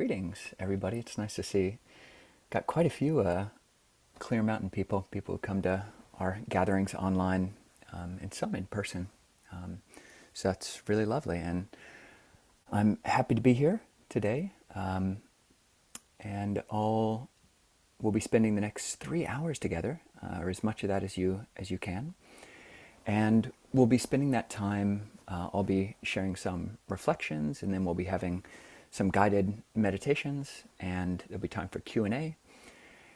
Greetings, everybody. It's nice to see. Got quite a few Clear Mountain people who come to our gatherings online, and some in person. So that's really lovely, and I'm happy to be here today. And we'll be spending the next 3 hours together, or as much of that as you can. And we'll be spending that time. I'll be sharing some reflections, and then we'll be having some guided meditations, and there'll be time for Q&A.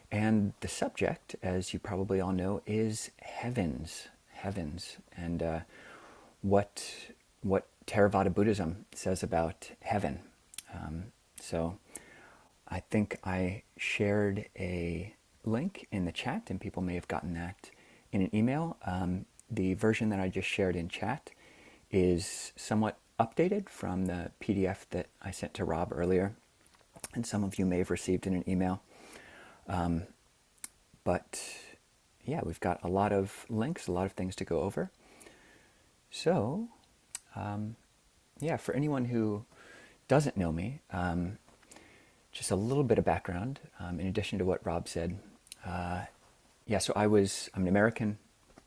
And the subject, as you probably all know, is heavens, and what Theravada Buddhism says about heaven. So I think I shared a link in the chat, and people may have gotten that in an email. The version that I just shared in chat is somewhat updated from the PDF that I sent to Rob earlier, and some of you may have received in an email. But yeah, we've got a lot of links, a lot of things to go over. So yeah, for anyone who doesn't know me, just a little bit of background, in addition to what Rob said. Yeah, so I'm an American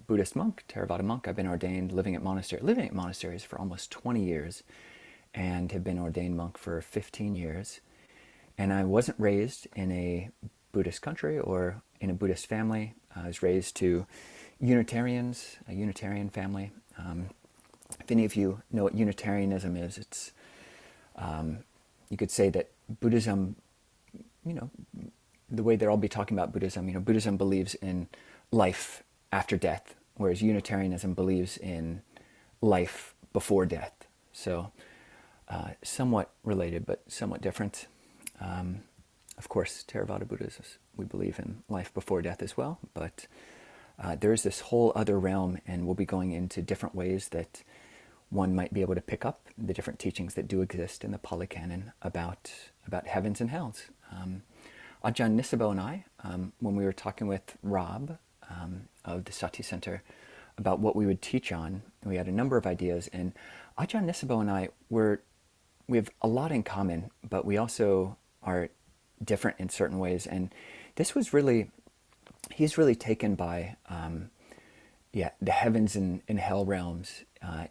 Buddhist monk, Theravada monk. I've been ordained living at monasteries for almost 20 years, and have been ordained monk for 15 years. And I wasn't raised in a Buddhist country or in a Buddhist family. I was raised to Unitarians, a Unitarian family. If any of you know what Unitarianism is, it's you could say that Buddhism, the way that I'll be talking about Buddhism, Buddhism believes in life after death, whereas Unitarianism believes in life before death. So somewhat related, but somewhat different. Of course, Theravada Buddhism, we believe in life before death as well, but there's this whole other realm, and we'll be going into different ways that one might be able to pick up the different teachings that do exist in the Pali Canon about heavens and hells. Ajahn Nisabho and I, when we were talking with Rob of the Sati Center about what we would teach on, we had a number of ideas, and Ajahn Nisabho and I we have a lot in common, but we also are different in certain ways. And this was he's really taken by the heavens and hell realms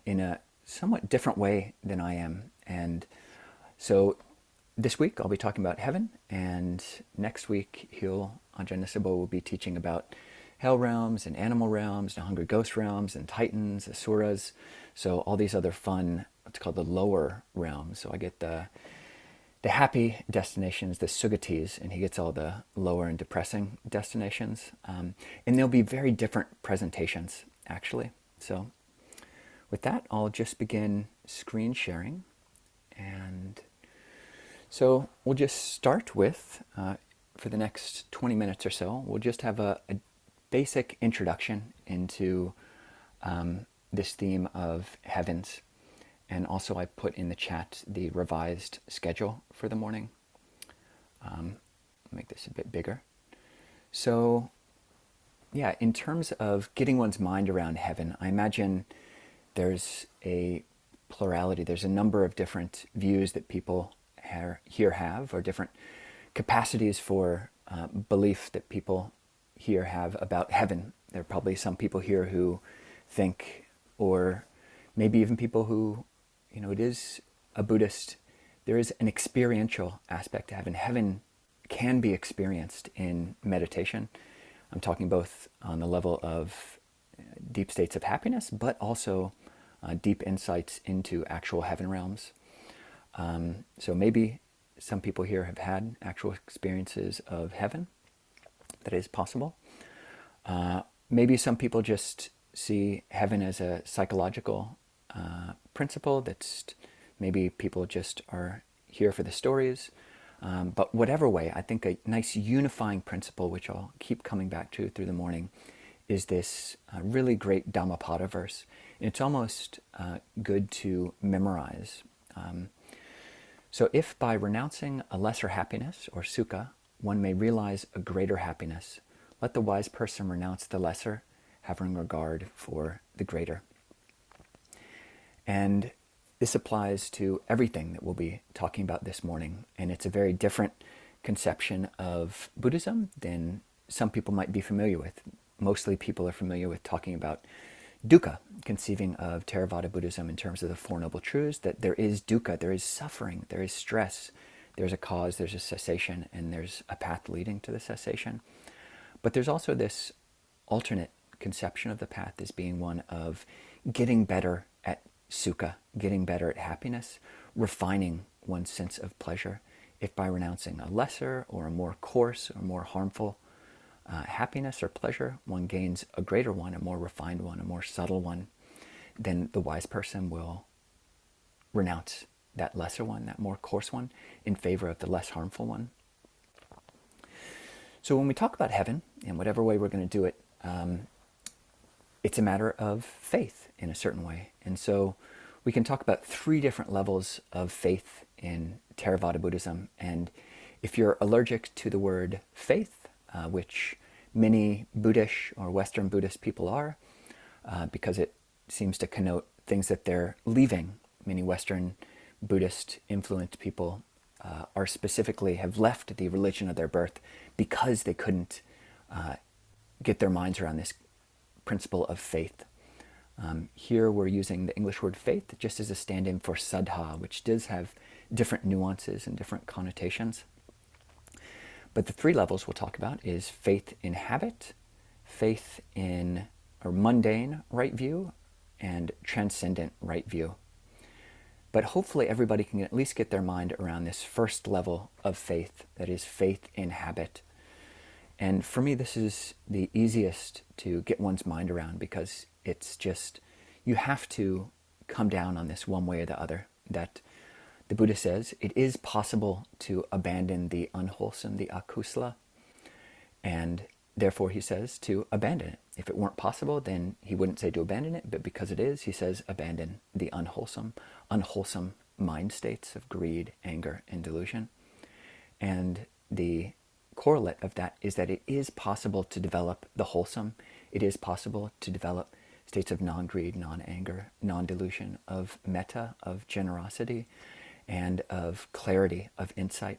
in a somewhat different way than I am. And so this week I'll be talking about heaven, and next week Ajahn Nisabho will be teaching about hell realms and animal realms and hungry ghost realms and titans, asuras. So all these other fun, what's called the lower realms. So I get the happy destinations, the sugatis, and he gets all the lower and depressing destinations. And there'll be very different presentations, actually. So with that, I'll just begin screen sharing. And so we'll just start with, for the next 20 minutes or so, we'll just have a basic introduction into this theme of heavens. And also I put in the chat the revised schedule for the morning. Make this a bit bigger. So yeah, in terms of getting one's mind around heaven, I imagine there's a plurality. There's a number of different views that people here have, or different capacities for belief that people here have about heaven. There are probably some people here who think, or maybe even people who, it is a Buddhist, there is an experiential aspect to heaven. Heaven can be experienced in meditation. I'm talking both on the level of deep states of happiness, but also deep insights into actual heaven realms. So maybe some people here have had actual experiences of heaven. That is possible. Maybe some people just see heaven as a psychological principle that's maybe people just are here for the stories. But whatever way, I think a nice unifying principle, which I'll keep coming back to through the morning, is this really great Dhammapada verse. And it's almost good to memorize. So if by renouncing a lesser happiness, or sukha, one may realize a greater happiness, let the wise person renounce the lesser, having regard for the greater. And this applies to everything that we'll be talking about this morning, and it's a very different conception of Buddhism than some people might be familiar with. Mostly people are familiar with talking about dukkha, conceiving of Theravada Buddhism in terms of the Four Noble Truths, that there is dukkha, there is suffering, there is stress, there's a cause, there's a cessation, and there's a path leading to the cessation. But there's also this alternate conception of the path as being one of getting better at sukha, getting better at happiness, refining one's sense of pleasure, if by renouncing a lesser or a more coarse or more harmful happiness or pleasure, one gains a greater one, a more refined one, a more subtle one, then the wise person will renounce that lesser one, that more coarse one, in favor of the less harmful one. So when we talk about heaven, in whatever way we're going to do it, it's a matter of faith in a certain way. And so we can talk about 3 different levels of faith in Theravada Buddhism. And if you're allergic to the word faith, which many Buddhist or Western Buddhist people are, because it seems to connote things that they're leaving. Many Western Buddhist influenced people are specifically have left the religion of their birth because they couldn't get their minds around this principle of faith. Here we're using the English word faith just as a stand-in for saddha, which does have different nuances and different connotations. But the 3 levels we'll talk about is faith in habit, faith in a mundane right view, and transcendent right view. But hopefully everybody can at least get their mind around this first level of faith, that is faith in habit. And for me, this is the easiest to get one's mind around, because it's just, you have to come down on this one way or the other, that the Buddha says it is possible to abandon the unwholesome, the akusala, and therefore he says to abandon it. If it weren't possible, then he wouldn't say to abandon it, but because it is, he says abandon the unwholesome mind states of greed, anger, and delusion. And the correlate of that is that it is possible to develop the wholesome. It is possible to develop states of non-greed, non-anger, non-delusion, of metta, of generosity, and of clarity, of insight.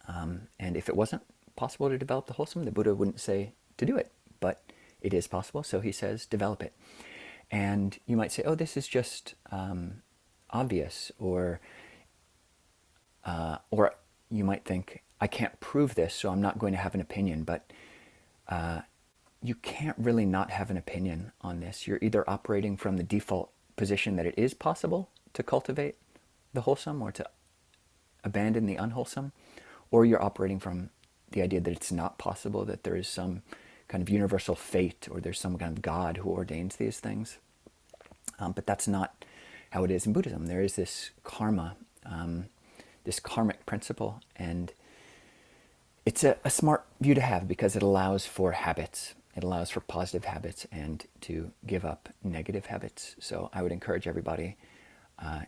And if it wasn't possible to develop the wholesome, the Buddha wouldn't say to do it, but it is possible, so he says develop it. And you might say, oh, this is just obvious, or you might think, I can't prove this, so I'm not going to have an opinion. But you can't really not have an opinion on this. You're either operating from the default position that it is possible to cultivate the wholesome or to abandon the unwholesome, or you're operating from the idea that it's not possible, that there is some kind of universal fate, or there's some kind of God who ordains these things. But that's not how it is in Buddhism. There is this karma, this karmic principle, and it's a smart view to have, because it allows for habits. It allows for positive habits and to give up negative habits. So I would encourage everybody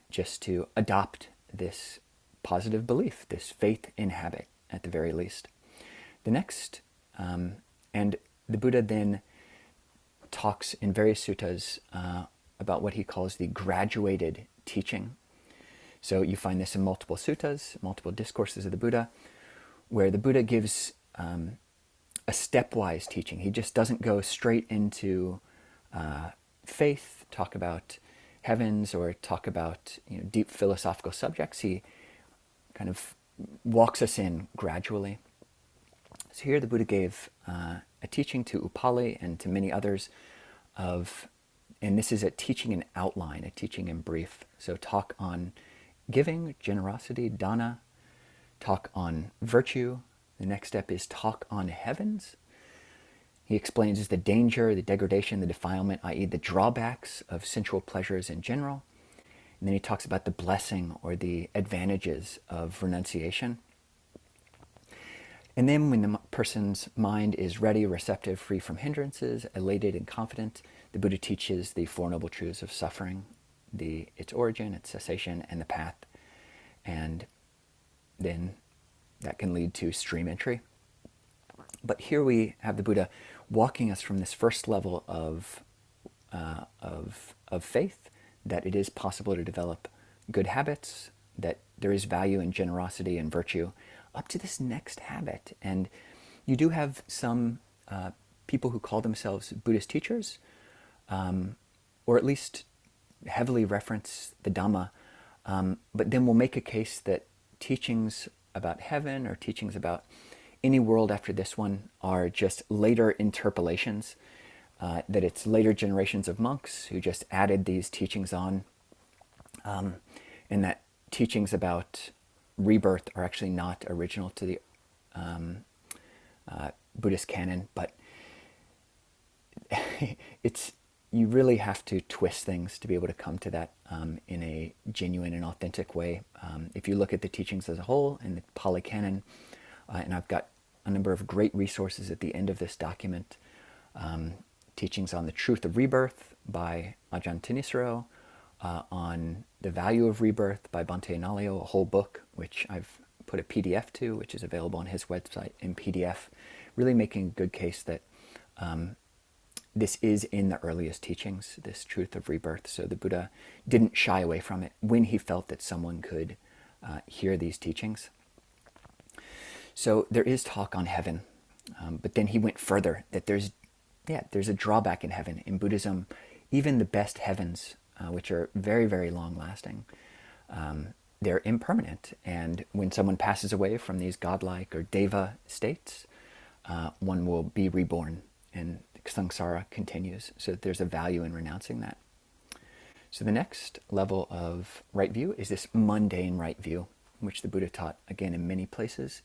just to adopt this positive belief, this faith in habit, at the very least. The next, and the Buddha then talks in various suttas about what he calls the graduated teaching. So you find this in multiple suttas, multiple discourses of the Buddha, where the Buddha gives a stepwise teaching. He just doesn't go straight into faith, talk about heavens, or talk about deep philosophical subjects. He kind of walks us in gradually. So here the Buddha gave a teaching to Upali and to many others of, and this is a teaching in outline, a teaching in brief. So talk on giving, generosity, dāna, talk on virtue. The next step is talk on heavens. He explains the danger, the degradation, the defilement, i.e. the drawbacks of sensual pleasures in general. And then he talks about the blessing or the advantages of renunciation. And then when the person's mind is ready, receptive, free from hindrances, elated and confident, the Buddha teaches the Four Noble Truths of suffering, its origin, its cessation, and the path. And then that can lead to stream entry. But here we have the Buddha walking us from this first level of faith, that it is possible to develop good habits, that there is value in generosity and virtue, up to this next habit. And you do have some people who call themselves Buddhist teachers, or at least heavily reference the Dhamma, but then will make a case that teachings about heaven or teachings about any world after this one are just later interpolations, that it's later generations of monks who just added these teachings on, and that teachings about rebirth are actually not original to the Buddhist canon, but you really have to twist things to be able to come to that in a genuine and authentic way. If you look at the teachings as a whole in the Pali Canon, and I've got a number of great resources at the end of this document, teachings on the truth of rebirth by Ajahn Nisabho, on the value of rebirth by Bhante Analayo, a whole book which I've put a PDF to, which is available on his website in PDF, really making a good case that this is in the earliest teachings, this truth of rebirth. So the Buddha didn't shy away from it when he felt that someone could hear these teachings. So there is talk on heaven, but then he went further, that there's a drawback in heaven. In Buddhism, even the best heavens, which are very, very long-lasting, they're impermanent. And when someone passes away from these godlike or deva states, one will be reborn, and samsara continues. So there's a value in renouncing that. So the next level of right view is this mundane right view, which the Buddha taught, again, in many places.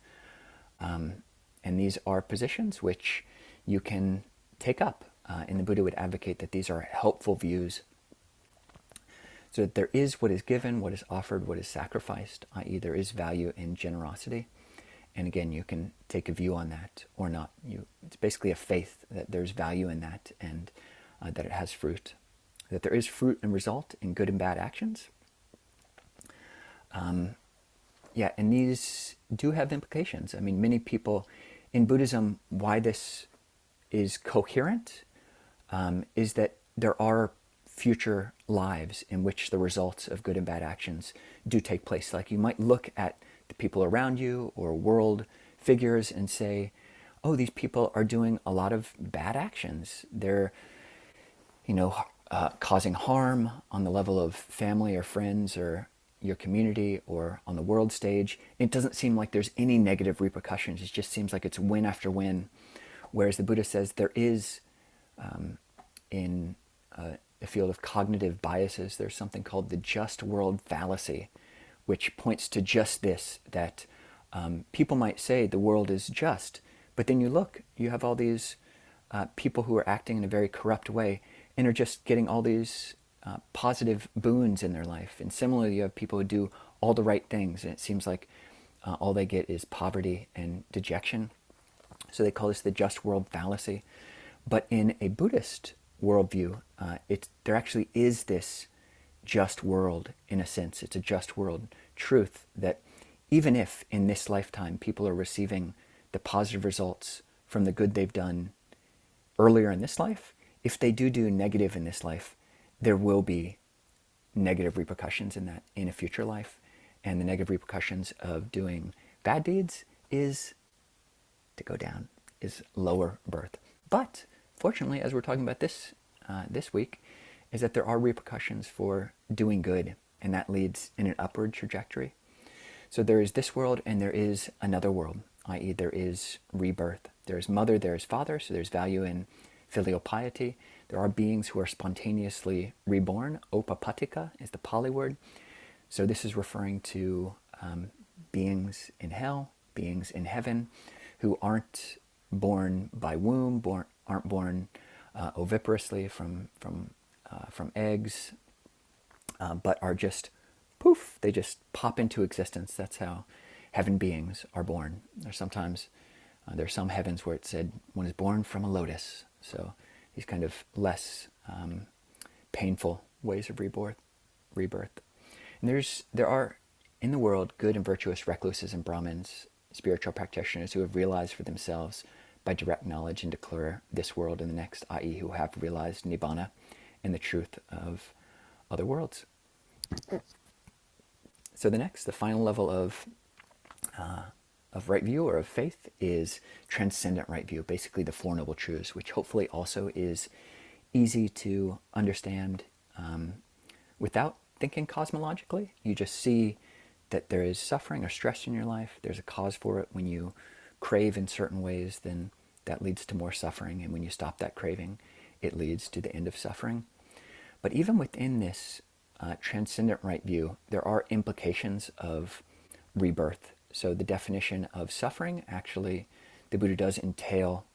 And these are positions which you can take up. And the Buddha would advocate that these are helpful views. So that there is what is given, what is offered, what is sacrificed, i.e. there is value in generosity. And again, you can take a view on that or not. It's basically a faith that there's value in that, and that it has fruit. That there is fruit and result in good and bad actions. And these do have implications. I mean, many people in Buddhism, why this is coherent is that there are future lives in which the results of good and bad actions do take place. Like you might look at the people around you or world figures and say, oh, these people are doing a lot of bad actions. They're, causing harm on the level of family or friends or your community or on the world stage. It doesn't seem like there's any negative repercussions. It just seems like it's win after win. Whereas the Buddha says there is, in the field of cognitive biases, there's something called the just world fallacy, which points to just this, that people might say the world is just, but then you have all these people who are acting in a very corrupt way and are just getting all these positive boons in their life. And similarly, you have people who do all the right things, and it seems like all they get is poverty and dejection. So they call this the just world fallacy. But in a Buddhist worldview, there actually is this just world, in a sense. It's a just world truth that even if in this lifetime people are receiving the positive results from the good they've done earlier in this life, if they do negative in this life, there will be negative repercussions in that in a future life. And the negative repercussions of doing bad deeds is to go down, is lower birth. But fortunately, as we're talking about this week, is that there are repercussions for doing good, and that leads in an upward trajectory. So there is this world and there is another world, i.e. there is rebirth. There is mother, there is father, so there's value in filial piety. There are beings who are spontaneously reborn. Opapatika is the Pali word. So this is referring to beings in hell, beings in heaven, who aren't born by womb, aren't born oviparously from eggs, but are just poof, they just pop into existence. That's how heaven beings are born. There's some heavens where it said one is born from a lotus. So these kind of less painful ways of rebirth. And there are in the world good and virtuous recluses and Brahmins, spiritual practitioners who have realized for themselves by direct knowledge and declare this world and the next, i.e. who have realized Nibbana and the truth of other worlds. So the final level of right view or of faith is transcendent right view, basically the Four Noble Truths, which hopefully also is easy to understand without thinking cosmologically. You just see that there is suffering or stress in your life. There's a cause for it. When you crave in certain ways, then that leads to more suffering. And when you stop that craving, it leads to the end of suffering. But even within this transcendent right view, there are implications of rebirth. So the definition of suffering, actually, the Buddha does entail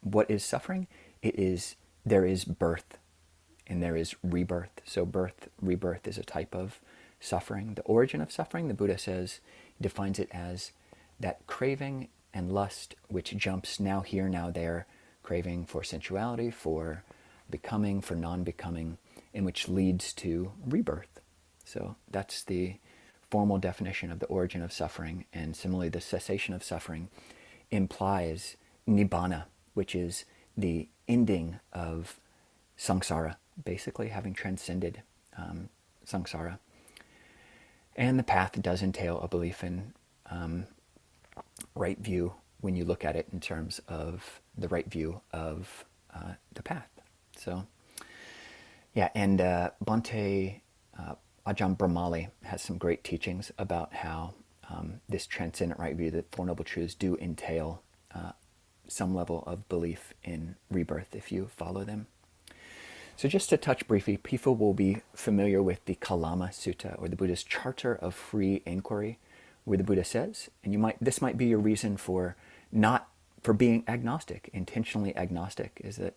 what is suffering. There is birth and there is rebirth. So rebirth is a type of suffering. The origin of suffering, the Buddha says, defines it as that craving and lust which jumps now here, now there, craving for sensuality, for becoming, for non-becoming, and which leads to rebirth. So that's the formal definition of the origin of suffering. And similarly, the cessation of suffering implies nibbana, which is the ending of samsara, basically having transcended samsara. And the path does entail a belief in right view when you look at it in terms of the right view of the path. So, yeah, and Bhante Ajahn Brahmali has some great teachings about how this transcendent right view, the Four Noble Truths, do entail some level of belief in rebirth if you follow them. So just to touch briefly, people will be familiar with the Kalama Sutta, or the Buddha's Charter of Free Inquiry, where the Buddha says, and this might be your reason for being agnostic, intentionally agnostic, is that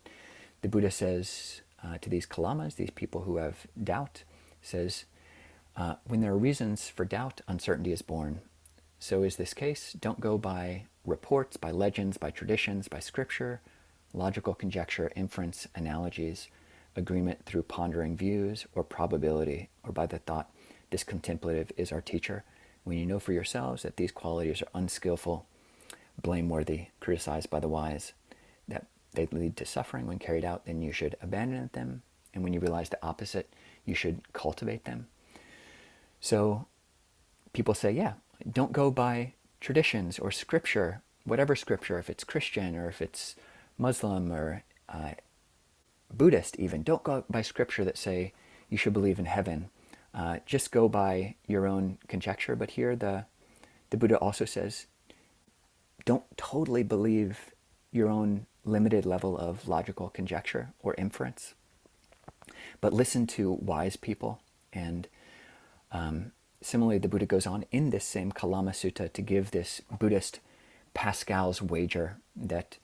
the Buddha says to these Kalamas, these people who have doubt, says, when there are reasons for doubt, uncertainty is born. So is this case. Don't go by reports, by legends, by traditions, by scripture, logical conjecture, inference, analogies, agreement through pondering views, or probability, or by the thought, this contemplative is our teacher. When you know for yourselves that these qualities are unskillful, blameworthy, criticized by the wise, that they lead to suffering when carried out, then you should abandon them. And when you realize the opposite, you should cultivate them. So people say, yeah, don't go by traditions or scripture, whatever scripture, if it's Christian or if it's Muslim or Buddhist even. Don't go by scripture that say you should believe in heaven. Just go by your own conjecture. But here the Buddha also says, don't totally believe your own limited level of logical conjecture or inference, but listen to wise people. And similarly, the Buddha goes on in this same Kalama Sutta to give this Buddhist Pascal's wager that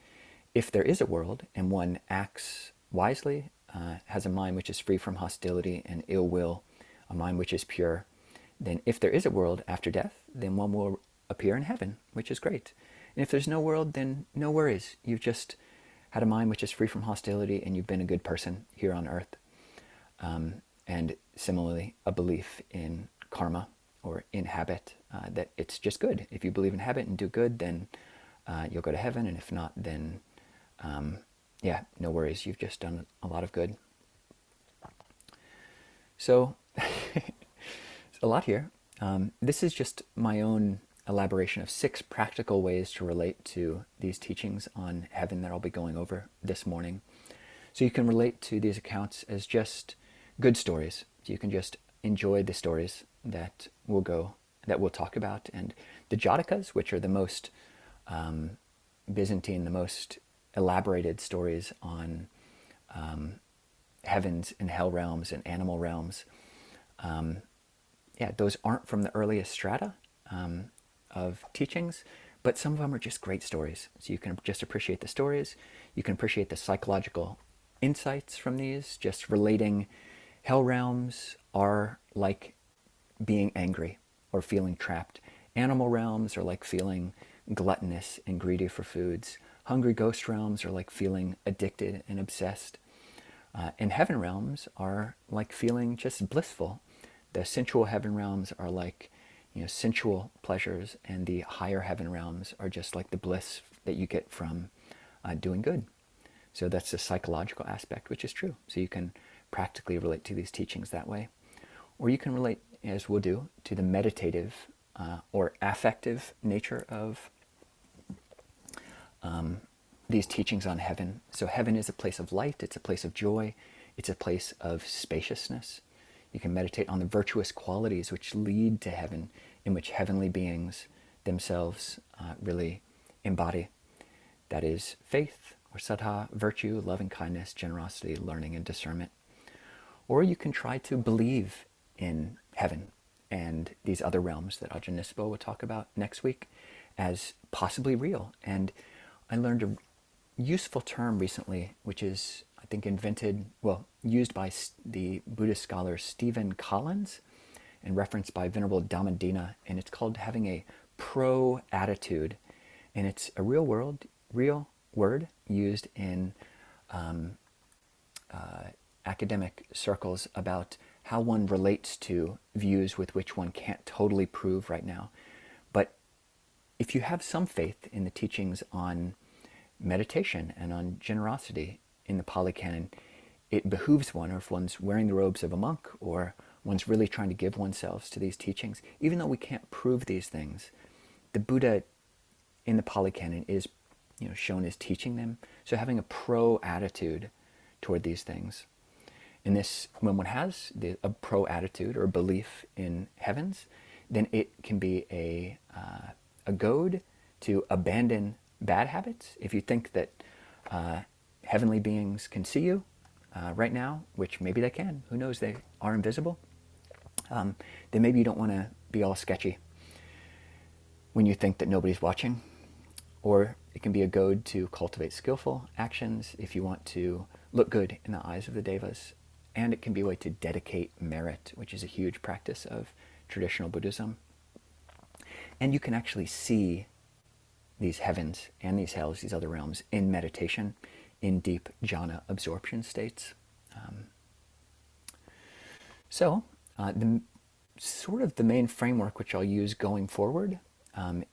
if there is a world and one acts wisely, has a mind which is free from hostility and ill will, a mind which is pure, then if there is a world after death, then one will appear in heaven, which is great. And if there's no world, then no worries. You've just had a mind which is free from hostility and you've been a good person here on earth. And similarly, a belief in karma or in habit, that it's just good. If you believe in habit and do good, then you'll go to heaven. And if not, then yeah, no worries. You've just done a lot of good. So it's a lot here. This is just my own elaboration of 6 practical ways to relate to these teachings on heaven that I'll be going over this morning. So you can relate to these accounts as just good stories. So you can just enjoy the stories that we'll talk about. And the Jatakas, which are the most Byzantine, the most elaborated stories on heavens and hell realms and animal realms, yeah, those aren't from the earliest strata of teachings, but some of them are just great stories. So you can just appreciate the stories. You can appreciate the psychological insights from these, just relating hell realms are like being angry or feeling trapped. Animal realms are like feeling gluttonous and greedy for foods. Hungry ghost realms are like feeling addicted and obsessed. And heaven realms are like feeling just blissful. The sensual heaven realms are like, sensual pleasures, and the higher heaven realms are just like the bliss that you get from doing good. So that's the psychological aspect, which is true. So you can practically relate to these teachings that way. Or you can relate, as we'll do, to the meditative or affective nature of these teachings on heaven. So heaven is a place of light, it's a place of joy, it's a place of spaciousness. You can meditate on the virtuous qualities which lead to heaven, in which heavenly beings themselves really embody. That is faith, or saddha, virtue, loving kindness, generosity, learning, and discernment. Or you can try to believe in heaven and these other realms that Ajahn Nisabho will talk about next week as possibly real. And I learned a useful term recently, which is, I think, used by the Buddhist scholar Stephen Collins and referenced by Venerable Dhammadina, and it's called having a pro-attitude. And it's a real word used in academic circles about how one relates to views with which one can't totally prove right now. But if you have some faith in the teachings on meditation and on generosity in the Pali Canon, it behooves one, or if one's wearing the robes of a monk, or one's really trying to give oneself to these teachings, even though we can't prove these things, the Buddha in the Pali Canon is shown as teaching them. So having a pro-attitude toward these things. And this, when one has a pro-attitude or belief in heavens, then it can be a goad to abandon bad habits. If you think that heavenly beings can see you right now, which maybe they can, who knows, they are invisible, then maybe you don't want to be all sketchy when you think that nobody's watching. Or it can be a goad to cultivate skillful actions if you want to look good in the eyes of the devas. And it can be a way to dedicate merit, which is a huge practice of traditional Buddhism. And you can actually see these heavens and these hells, these other realms, in meditation, in deep jhana absorption states. So the main framework which I'll use going forward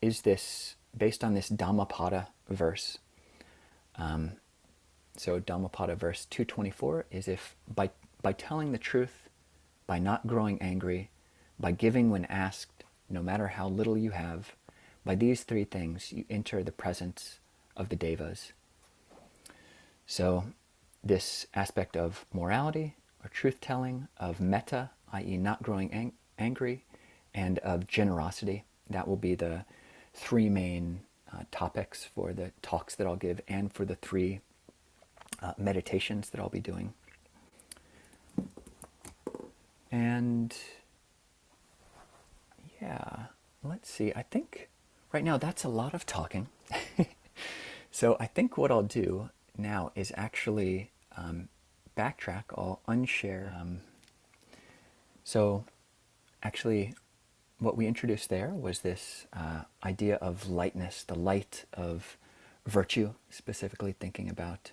is this, based on this Dhammapada verse. So Dhammapada verse 224 is, if by telling the truth, by not growing angry, by giving when asked, no matter how little you have, by these three things you enter the presence of the devas. So this aspect of morality or truth-telling, of metta, i.e. not growing angry, and of generosity, that will be the three main topics for the talks that I'll give and for the three meditations that I'll be doing. And yeah, let's see, I think right now that's a lot of talking. So I think what I'll do now is actually backtrack. I'll unshare. So actually what we introduced there was this idea of lightness, the light of virtue, specifically thinking about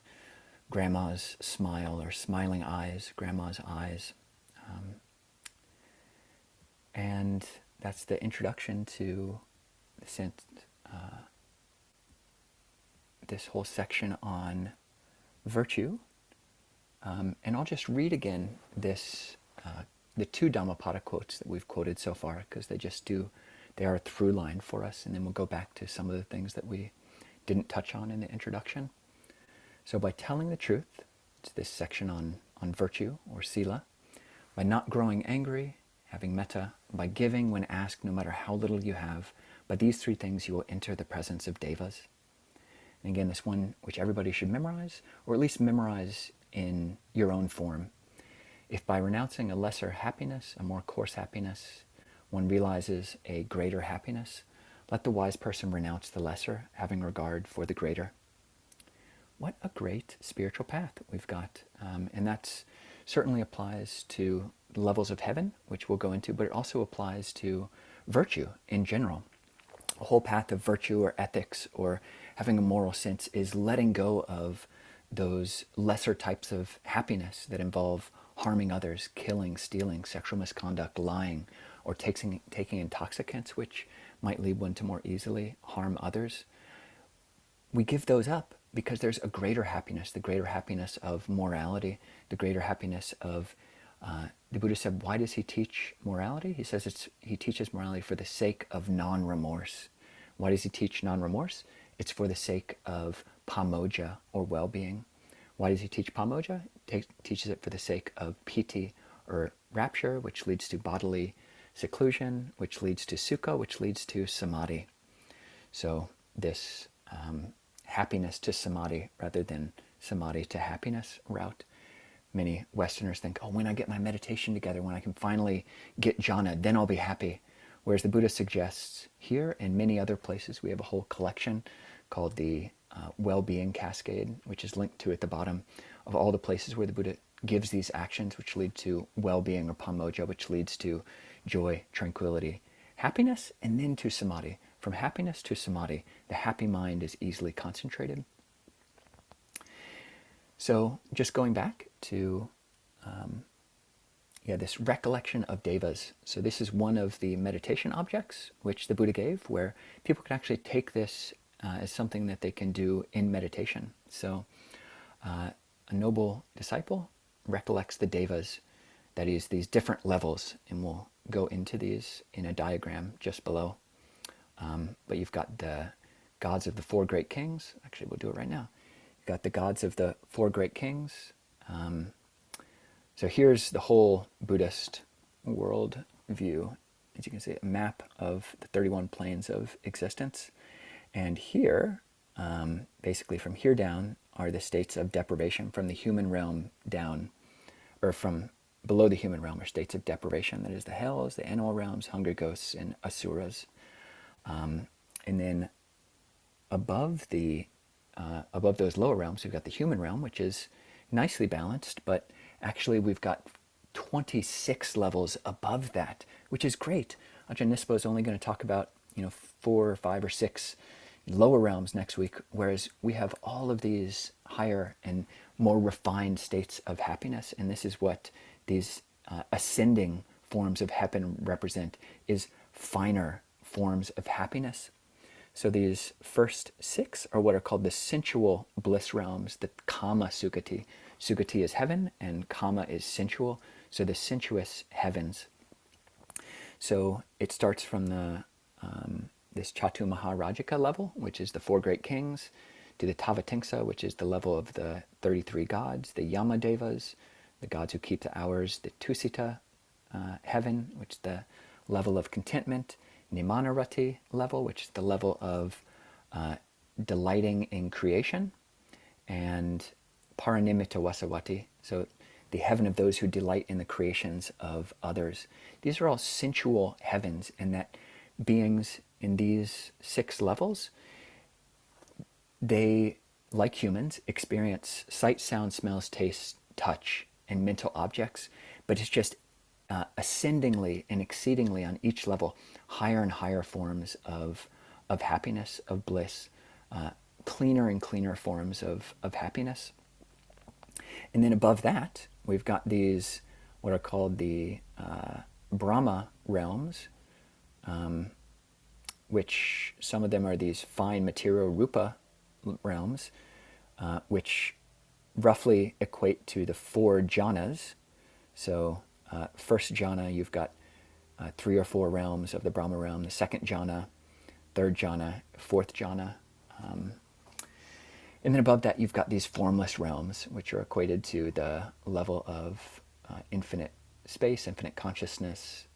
grandma's smile or smiling eyes, grandma's eyes. And that's the introduction to this whole section on virtue. And I'll just read again the two Dhammapada quotes that we've quoted so far, because they are a through line for us, and then we'll go back to some of the things that we didn't touch on in the introduction. So by telling the truth, it's this section on virtue or sila, by not growing angry, having metta, by giving when asked, no matter how little you have, by these three things you will enter the presence of devas. And again, this one which everybody should memorize, or at least memorize in your own form. If by renouncing a lesser happiness, a more coarse happiness, one realizes a greater happiness, let the wise person renounce the lesser, having regard for the greater. What a great spiritual path we've got. And that certainly applies to the levels of heaven, which we'll go into, but it also applies to virtue in general. A whole path of virtue or ethics or having a moral sense is letting go of those lesser types of happiness that involve harming others, killing, stealing, sexual misconduct, lying, or taking intoxicants, which might lead one to more easily harm others. We give those up because there's a greater happiness, the greater happiness of morality, the greater happiness of, the Buddha said, why does he teach morality? He says he teaches morality for the sake of non-remorse. Why does he teach non-remorse? It's for the sake of pamoja, or well-being. Why does he teach pamoja? He teaches it for the sake of piti, or rapture, which leads to bodily seclusion, which leads to sukha, which leads to samadhi. So this happiness to samadhi rather than samadhi to happiness route. Many Westerners think, oh, when I get my meditation together, when I can finally get jhana, then I'll be happy. Whereas the Buddha suggests here and many other places, we have a whole collection called the Well-Being Cascade, which is linked to at the bottom of all the places where the Buddha gives these actions which lead to well-being, or pamoja, which leads to joy, tranquility, happiness, and then to samadhi. From happiness to samadhi, the happy mind is easily concentrated. So just going back to this recollection of devas. So this is one of the meditation objects which the Buddha gave, where people can actually take this as something that they can do in meditation. So a noble disciple recollects the devas, that is, these different levels, and we'll go into these in a diagram just below. But you've got the gods of the four great kings. Actually, we'll do it right now. You've got the gods of the four great kings. So here's the whole Buddhist world view. As you can see, a map of the 31 planes of existence. And here, basically from here down, are the states of deprivation. From the human realm down, or from below the human realm, are states of deprivation. That is the hells, the animal realms, hungry ghosts, and asuras. And then above those lower realms, we've got the human realm, which is nicely balanced, but actually we've got 26 levels above that, which is great. Ajahn Nisabho is only going to talk about 4 or 5 or 6 lower realms next week, whereas we have all of these higher and more refined states of happiness, and this is what these ascending forms of heaven represent, is finer forms of happiness. So these first 6 are what are called the sensual bliss realms, the kama sukati. Sukati is heaven and kama is sensual, so the sensuous heavens. So it starts from the this Chatu Maharajika level, which is the 4 great kings, to the Tavatimsa, which is the level of the 33 gods, the Yamadevas, the gods who keep the hours, the Tusita heaven, which is the level of contentment, Nimanarati level, which is the level of delighting in creation, and Paranimita Vasavati, so the heaven of those who delight in the creations of others. These are all sensual heavens, and that beings in these 6 levels, they, like humans, experience sight, sound, smells, taste, touch, and mental objects, but it's just ascendingly and exceedingly on each level, higher and higher forms of happiness, of bliss, cleaner and cleaner forms of happiness. And then above that, we've got these, what are called the Brahma realms, which some of them are these fine material rupa realms, which roughly equate to the 4 jhanas. So first jhana, you've got 3 or 4 realms of the Brahma realm, the second jhana, third jhana, fourth jhana. And then above that, you've got these formless realms, which are equated to the level of infinite space, infinite consciousness,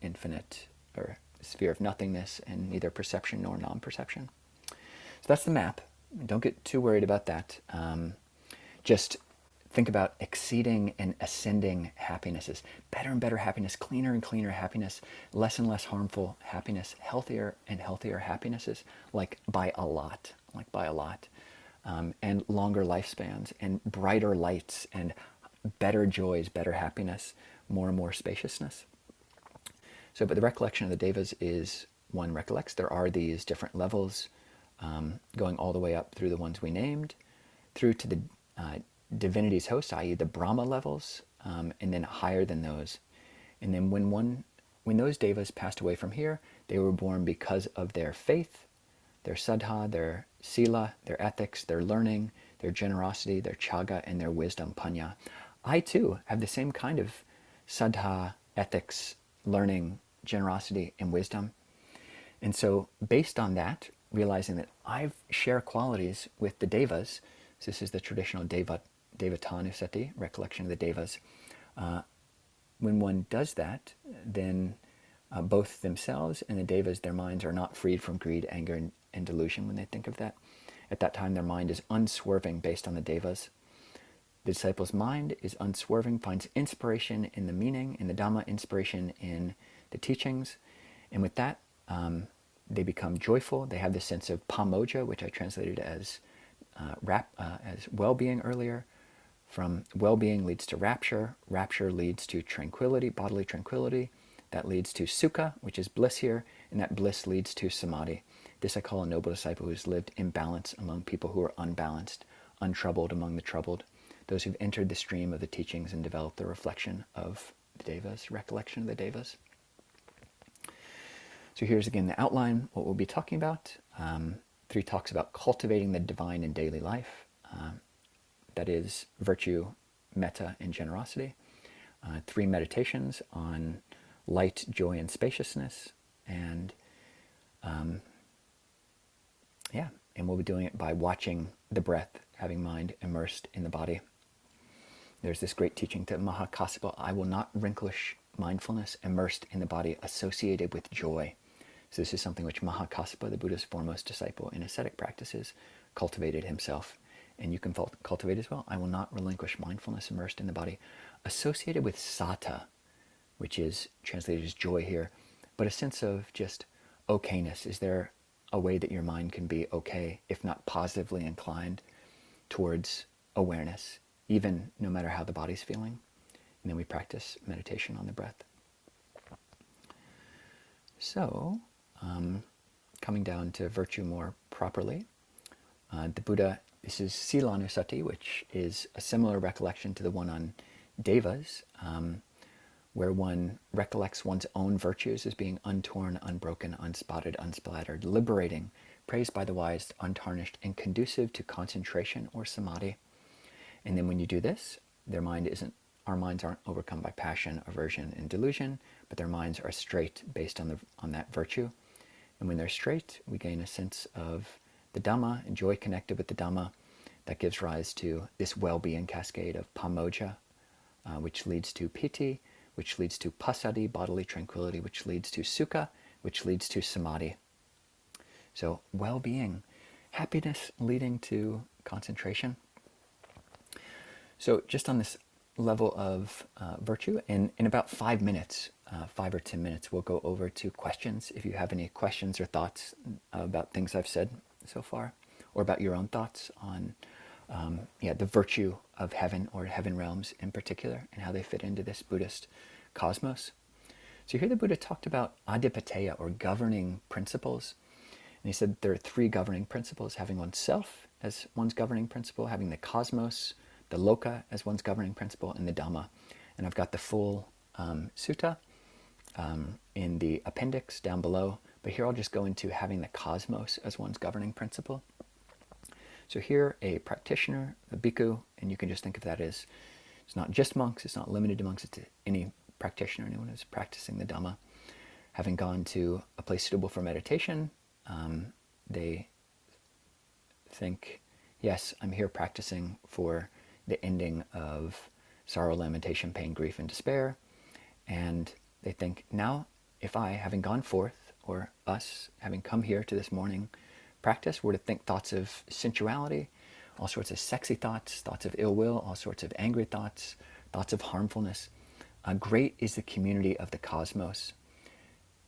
infinite or sphere of nothingness, and neither perception nor non-perception. So that's the map. Don't get too worried about that. Just think about exceeding and ascending happinesses. Better and better happiness, cleaner and cleaner happiness, less and less harmful happiness, healthier and healthier happinesses, like by a lot. And longer lifespans, and brighter lights, and better joys, better happiness, more and more spaciousness. So, but the recollection of the devas is, one recollects there are these different levels, going all the way up through the ones we named, through to the divinity's host, i.e. the Brahma levels, and then higher than those. And then when those devas passed away from here, they were born because of their faith, their saddha, their sila, their ethics, their learning, their generosity, their chaga, and their wisdom, panya. I too have the same kind of saddha, ethics, learning, generosity, and wisdom. And so based on that, realizing that I share qualities with the devas, so this is the traditional devatanusati, recollection of the devas. When one does that, then both themselves and the devas, their minds are not freed from greed, anger, and delusion when they think of that. At that time, their mind is unswerving based on the devas. The disciple's mind is unswerving, finds inspiration in the meaning, in the Dhamma, inspiration in the teachings. And with that, they become joyful. They have this sense of pamoja, which I translated as well-being earlier. From well-being leads to rapture. Rapture leads to tranquility, bodily tranquility. That leads to sukha, which is bliss here. And that bliss leads to samadhi. This I call a noble disciple who's lived in balance among people who are unbalanced, untroubled among the troubled. Those who've entered the stream of the teachings and developed the reflection of the devas, recollection of the devas. So here's again the outline, what we'll be talking about. 3 talks about cultivating the divine in daily life. That is virtue, metta, and generosity. 3 meditations on light, joy, and spaciousness. And and we'll be doing it by watching the breath, having mind immersed in the body. There's this great teaching to Mahakassapa, I will not relinquish mindfulness immersed in the body associated with joy. So this is something which Mahakassapa, the Buddha's foremost disciple in ascetic practices, cultivated himself. And you can cultivate as well. I will not relinquish mindfulness immersed in the body associated with sata, which is translated as joy here, but a sense of just okayness. Is there a way that your mind can be okay, if not positively inclined towards awareness, even no matter how the body's feeling? And then we practice meditation on the breath. So, coming down to virtue more properly, the Buddha, this is Silanusati, which is a similar recollection to the one on devas, where one recollects one's own virtues as being untorn, unbroken, unspotted, unsplattered, liberating, praised by the wise, untarnished, and conducive to concentration or samadhi. And then when you do this, our minds aren't overcome by passion, aversion, and delusion, but their minds are straight based on that virtue. And when they're straight, we gain a sense of the Dhamma and joy connected with the Dhamma that gives rise to this well-being cascade of pamoja, which leads to piti, which leads to passaddhi, bodily tranquility, which leads to sukha, which leads to samadhi. So well-being, happiness leading to concentration. So just on this level of virtue, in about 5 minutes, 5 or 10 minutes, we'll go over to questions. If you have any questions or thoughts about things I've said so far, or about your own thoughts on the virtue of heaven or heaven realms in particular, and how they fit into this Buddhist cosmos. So here the Buddha talked about adhipateya, or governing principles. And he said there are 3 governing principles: having oneself as one's governing principle, having the cosmos, the loka as one's governing principle, and the Dhamma. And I've got the full sutta in the appendix down below, but here I'll just go into having the cosmos as one's governing principle. So here, a practitioner, a bhikkhu, and you can just think of that as, it's not just monks, it's not limited to monks, it's any practitioner, anyone who's practicing the Dhamma. Having gone to a place suitable for meditation, they think, yes, I'm here practicing for the ending of sorrow, lamentation, pain, grief, and despair. And they think, now, if I, having gone forth, or us, having come here to this morning practice, were to think thoughts of sensuality, all sorts of sexy thoughts, thoughts of ill will, all sorts of angry thoughts, thoughts of harmfulness, great is the community of the cosmos.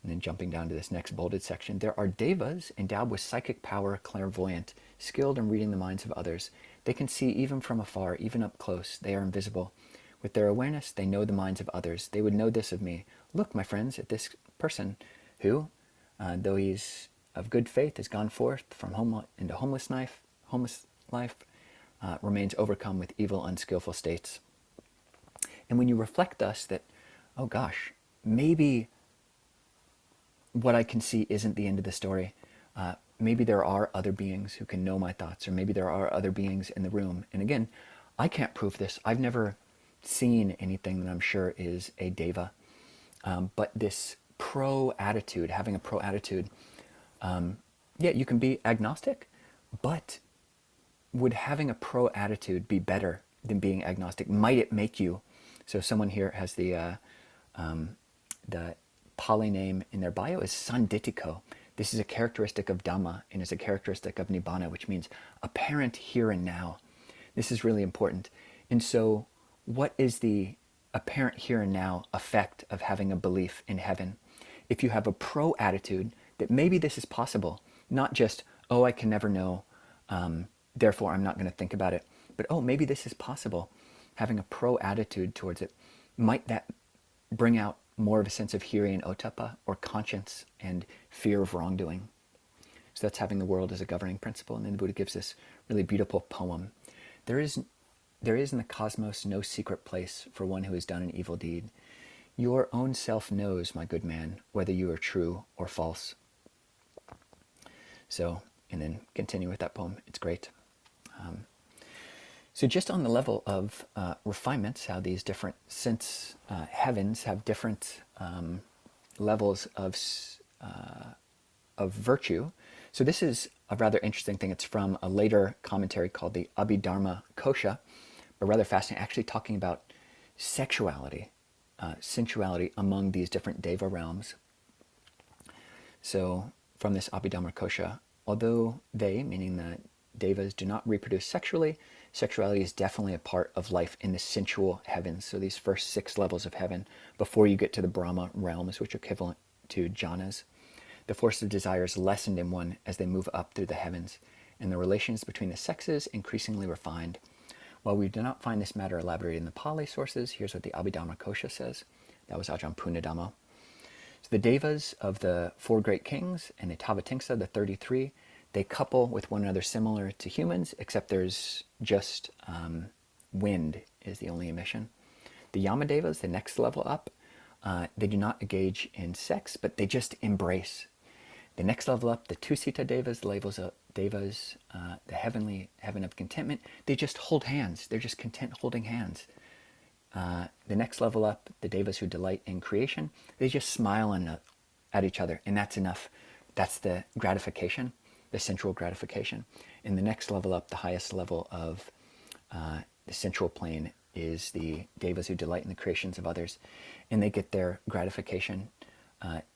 And then jumping down to this next bolded section, there are devas endowed with psychic power, clairvoyant, skilled in reading the minds of others. They can see even from afar, even up close. They are invisible. With their awareness, they know the minds of others. They would know this of me. Look, my friends, at this person who, though he's of good faith, has gone forth from into homeless life, remains overcome with evil, unskillful states. And when you reflect thus that, oh gosh, maybe what I can see isn't the end of the story. maybe there are other beings who can know my thoughts, or maybe there are other beings in the room. And again, I can't prove this. I've never seen anything that I'm sure is a deva. But this pro attitude, having a pro attitude, yeah, you can be agnostic, but would having a pro attitude be better than being agnostic? Might it make you? So someone here has the Pali name in their bio is Sanditiko. This is a characteristic of Dhamma and is a characteristic of Nibbana, which means apparent here and now. This is really important. And so what is the apparent here and now effect of having a belief in heaven? If you have a pro attitude that maybe this is possible, not just, oh, I can never know, therefore I'm not going to think about it, but oh, maybe this is possible. Having a pro attitude towards it, might that bring out more of a sense of hiri and ottappa, or conscience and fear of wrongdoing? So that's having the world as a governing principle. And then the Buddha gives this really beautiful poem. There is in the cosmos no secret place for one who has done an evil deed. Your own self knows, my good man, whether you are true or false. So, and then continue with that poem. It's great. So just on the level of refinements, how these different sense heavens have different levels of virtue. So this is a rather interesting thing. It's from a later commentary called the Abhidharma Kosha, but rather fascinating, actually talking about sexuality, sensuality among these different deva realms. So from this Abhidharma Kosha, although they, meaning the devas, do not reproduce sexually, sexuality is definitely a part of life in the sensual heavens. So these first 6 levels of heaven, before you get to the Brahma realms, which are equivalent to jhanas. The force of desire is lessened in one as they move up through the heavens, and the relations between the sexes increasingly refined. While we do not find this matter elaborated in the Pali sources, here's what the Abhidharma Kosha says. That was Ajahn Punadhammo. So the devas of the 4 great kings and the Tavatimsa, the 33, they couple with one another similar to humans, except there's just wind is the only emission. The Yamadevas, the next level up, they do not engage in sex, but they just embrace. The next level up, the Tusita Devas, the heavenly heaven of contentment, they just hold hands. They're just content holding hands. The next level up, the Devas who delight in creation, they just smile at each other, and that's enough. That's the gratification, the sensual gratification. And the next level up, the highest level of the sensual plane, is the devas who delight in the creations of others, and they get their gratification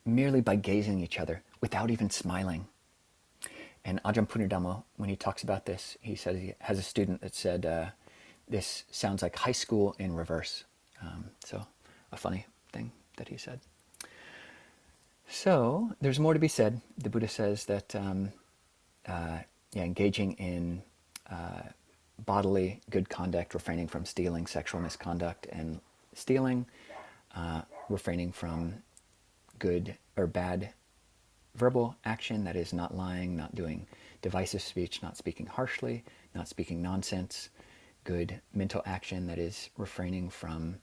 merely by gazing at each other without even smiling. And Ajahn Punadhammo, when he talks about this, he says he has a student that said, this sounds like high school in reverse. So a funny thing that he said. So there's more to be said. The Buddha says that engaging in bodily good conduct, refraining from stealing, sexual misconduct and stealing, refraining from good or bad verbal action, that is not lying, not doing divisive speech, not speaking harshly, not speaking nonsense. Good mental action, that is refraining from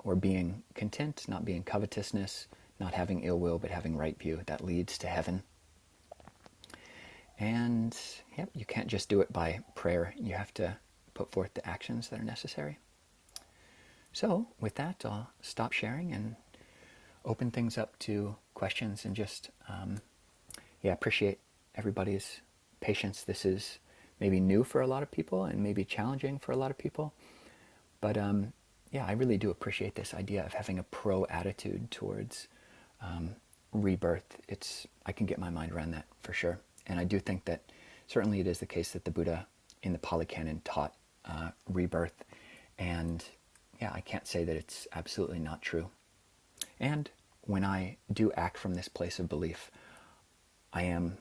or being content, not being covetousness, not having ill will but having right view. That leads to heaven. And yep, you can't just do it by prayer. You have to put forth the actions that are necessary. So with that, I'll stop sharing and open things up to questions, and just appreciate everybody's patience. This is maybe new for a lot of people and maybe challenging for a lot of people, but I really do appreciate this idea of having a pro attitude towards rebirth. I can get my mind around that for sure. And I do think that certainly it is the case that the Buddha in the Pali Canon taught rebirth, and I can't say that it's absolutely not true. And when I do act from this place of belief, I am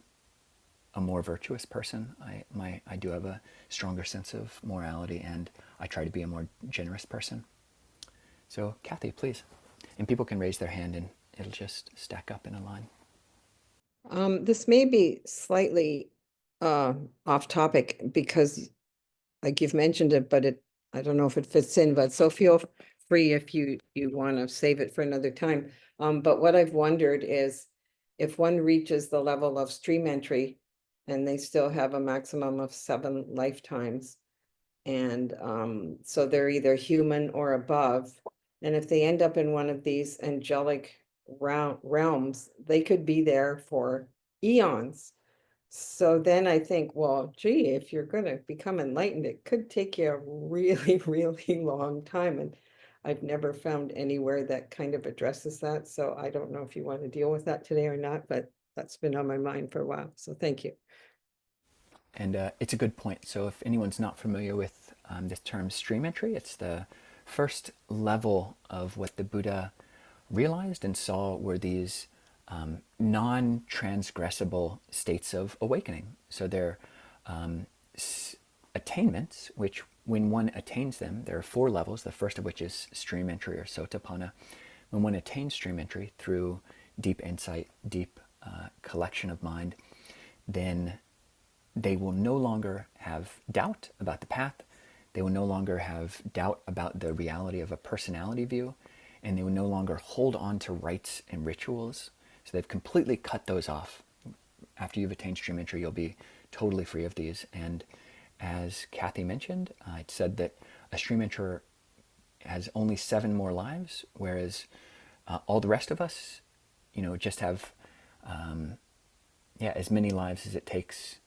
a more virtuous person. I do have a stronger sense of morality, and I try to be a more generous person. So Kathy, please. And people can raise their hand and it'll just stack up in a line. This may be slightly off topic because like you've mentioned it, but I don't know if it fits in, but so feel free if you want to save it for another time. But what I've wondered is if one reaches the level of stream entry, and they still have a maximum of 7 lifetimes. And so they're either human or above. And if they end up in one of these angelic realms, they could be there for eons. So then I think, well, gee, if you're going to become enlightened, it could take you a really, really long time. And I've never found anywhere that kind of addresses that. So I don't know if you want to deal with that today or not, but that's been on my mind for a while. So thank you. And it's a good point. So if anyone's not familiar with this term stream entry, it's the first level of what the Buddha realized and saw were these non-transgressible states of awakening. So they're attainments, which when one attains them, there are 4 levels, the first of which is stream entry or sotapanna. When one attains stream entry through deep insight, deep collection of mind, then they will no longer have doubt about the path. They will no longer have doubt about the reality of a personality view, and they will no longer hold on to rites and rituals. So they've completely cut those off. After you've attained stream entry, you'll be totally free of these. And as Kathy mentioned, it said that a stream entrer has only 7 more lives, whereas all the rest of us, just have as many lives as it takes.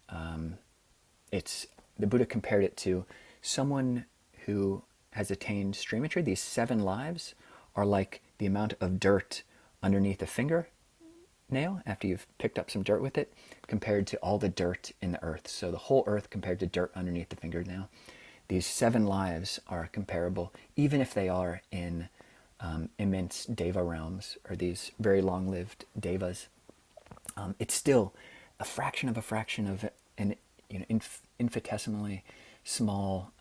It's the Buddha compared it to someone who has attained stream entry. These 7 lives are like the amount of dirt underneath a fingernail after you've picked up some dirt with it, compared to all the dirt in the earth. So the whole earth compared to dirt underneath the fingernail. These 7 lives are comparable, even if they are in immense deva realms, or these very long-lived devas. It's still a fraction of an infinitesimally small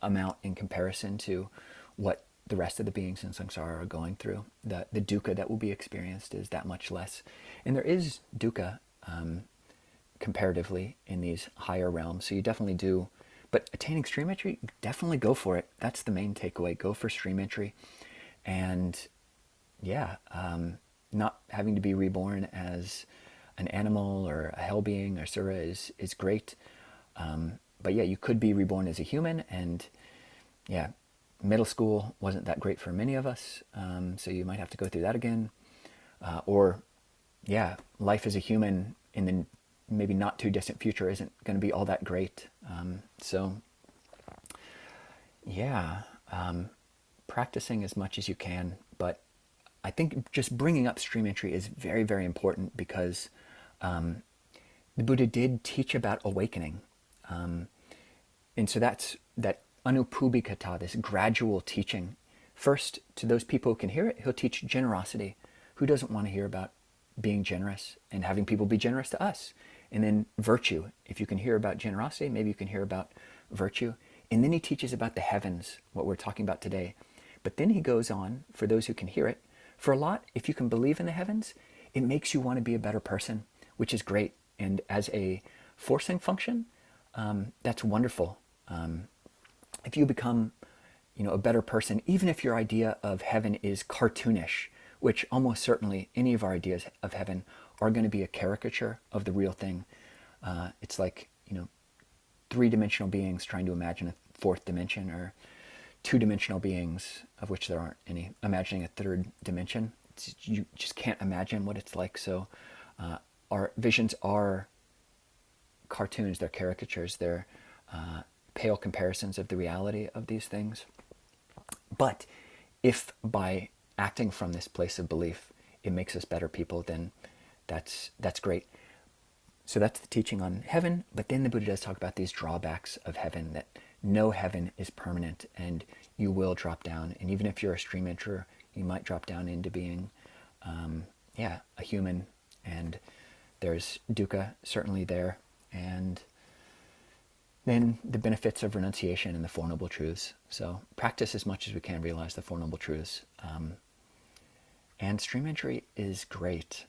amount in comparison to what the rest of the beings in samsara are going through. The dukkha that will be experienced is that much less. And there is dukkha comparatively in these higher realms, so you definitely do. But attaining stream entry, definitely go for it. That's the main takeaway. Go for stream entry. And not having to be reborn as an animal or a hell being or sura is great. But you could be reborn as a human, and middle school wasn't that great for many of us, so you might have to go through that again. Or life as a human in the maybe not too distant future isn't going to be all that great. Practicing as much as you can, but I think just bringing up stream entry is very, very important, because the Buddha did teach about awakening. And so that's that anupubhikata, this gradual teaching. First, to those people who can hear it, he'll teach generosity. Who doesn't want to hear about being generous and having people be generous to us? And then virtue. If you can hear about generosity, maybe you can hear about virtue. And then he teaches about the heavens, what we're talking about today. But then he goes on, for those who can hear it, for a lot, if you can believe in the heavens, it makes you want to be a better person, which is great. And as a forcing function, that's wonderful. If you become, a better person, even if your idea of heaven is cartoonish, which almost certainly any of our ideas of heaven are going to be a caricature of the real thing. It's like, 3-dimensional beings trying to imagine a 4th dimension, or 2-dimensional beings, of which there aren't any, imagining a 3rd dimension. You just can't imagine what it's like. So our visions are cartoons, they're caricatures, they're pale comparisons of the reality of these things. But if by acting from this place of belief it makes us better people, then that's great. So that's the teaching on heaven. But then the Buddha does talk about these drawbacks of heaven, that no heaven is permanent, and you will drop down. And even if you're a stream enterer, you might drop down into being a human. And there's dukkha certainly there. And then the benefits of renunciation and the Four Noble Truths. So practice as much as we can, realize the Four Noble Truths. And stream entry is great.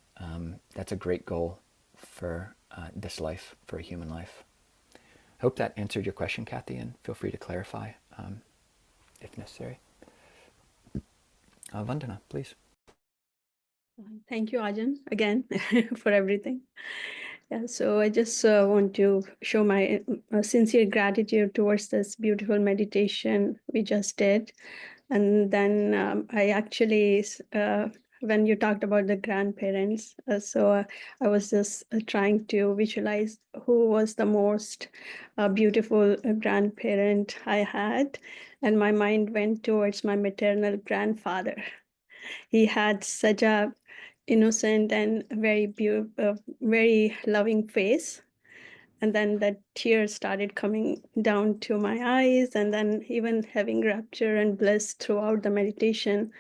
That's a great goal for this life, for a human life. I hope that answered your question, Kathy, and feel free to clarify if necessary. Vandana, please. Thank you, Ajahn, again, for everything. Yeah, so I just want to show my sincere gratitude towards this beautiful meditation we just did. And then I actually, when you talked about the grandparents, I was just trying to visualize who was the most beautiful grandparent I had. And my mind went towards my maternal grandfather. He had such a innocent and very loving face. And then the tears started coming down to my eyes, and then even having rapture and bliss throughout the meditation,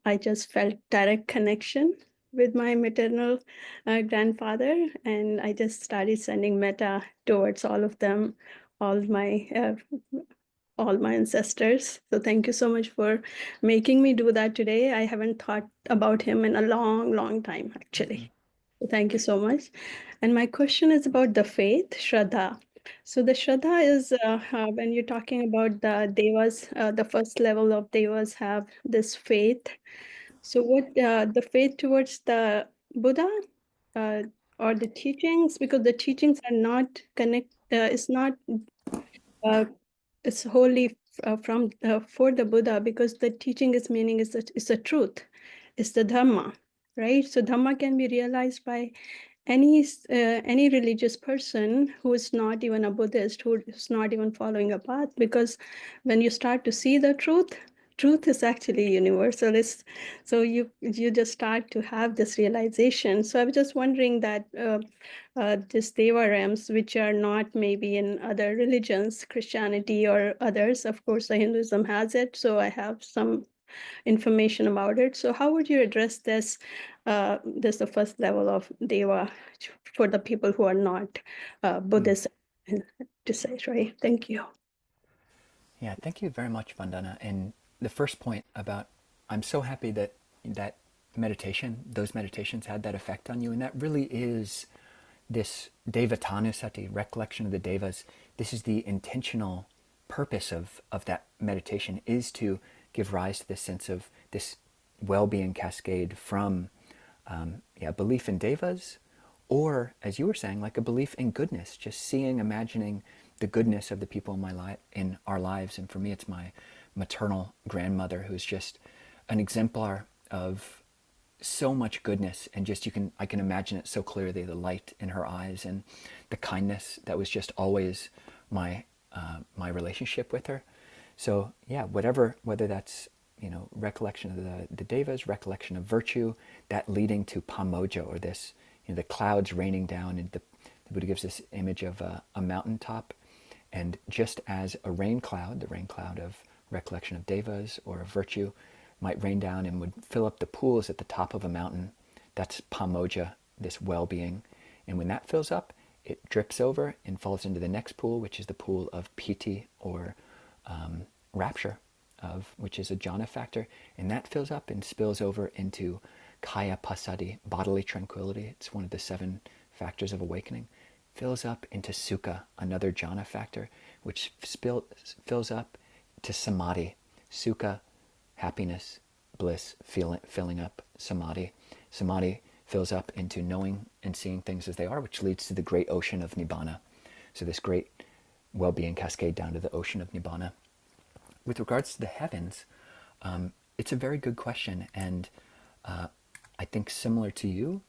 I just felt direct connection with my maternal grandfather, and I just started sending metta towards all of them, all my all my ancestors. So thank you so much for making me do that today. I haven't thought about him in a long, long time, actually. So thank you so much. And my question is about the faith, Shraddha. So the Shraddha is when you're talking about the Devas, the first level of Devas have this faith. So what the faith towards the Buddha uh, or the teachings, because the teachings are not it's not uh, it's wholly from for the Buddha, because the teaching is meaning is the truth, it's the Dhamma, right? So Dhamma can be realized by any religious person who is not even a Buddhist, who is not even following a path, because when you start to see the truth is actually universalist. So you just start to have this realization. So I was just wondering that this devarams, which are not maybe in other religions, Christianity or others, of course, the Hinduism has it. So I have some information about it. So how would you address this? This the first level of deva for the people who are not Buddhist, to say, right? Thank you. Yeah, thank you very much, Vandana. And the first point about, I'm so happy that that those meditations had that effect on you. And that really is this Devatanusati, recollection of the Devas. This is the intentional purpose of that meditation, is to give rise to this sense of this well-being cascade from belief in Devas, or, as you were saying, like a belief in goodness, just seeing, imagining the goodness of the people in our lives. And for me, it's my maternal grandmother, who's just an exemplar of so much goodness, and just I can imagine it so clearly, the light in her eyes and the kindness that was just always my relationship with her. So yeah, whether that's recollection of the devas, recollection of virtue, that leading to pamoja, or this the clouds raining down, and the Buddha gives this image of a mountaintop, and just as a rain cloud, the rain cloud of recollection of devas or of virtue, might rain down and would fill up the pools at the top of a mountain. That's pamoja, this well-being. And when that fills up, it drips over and falls into the next pool, which is the pool of piti, or rapture, which is a jhana factor. And that fills up and spills over into kaya passaddhi, bodily tranquility. It's one of the 7 factors of awakening. Fills up into sukha, another jhana factor, which fills up to samadhi. Sukha, happiness, bliss, filling up samadhi. Samadhi fills up into knowing and seeing things as they are, which leads to the great ocean of nibbana. So this great well-being cascade down to the ocean of nibbana. With regards to the heavens, it's a very good question, and I think similar to you,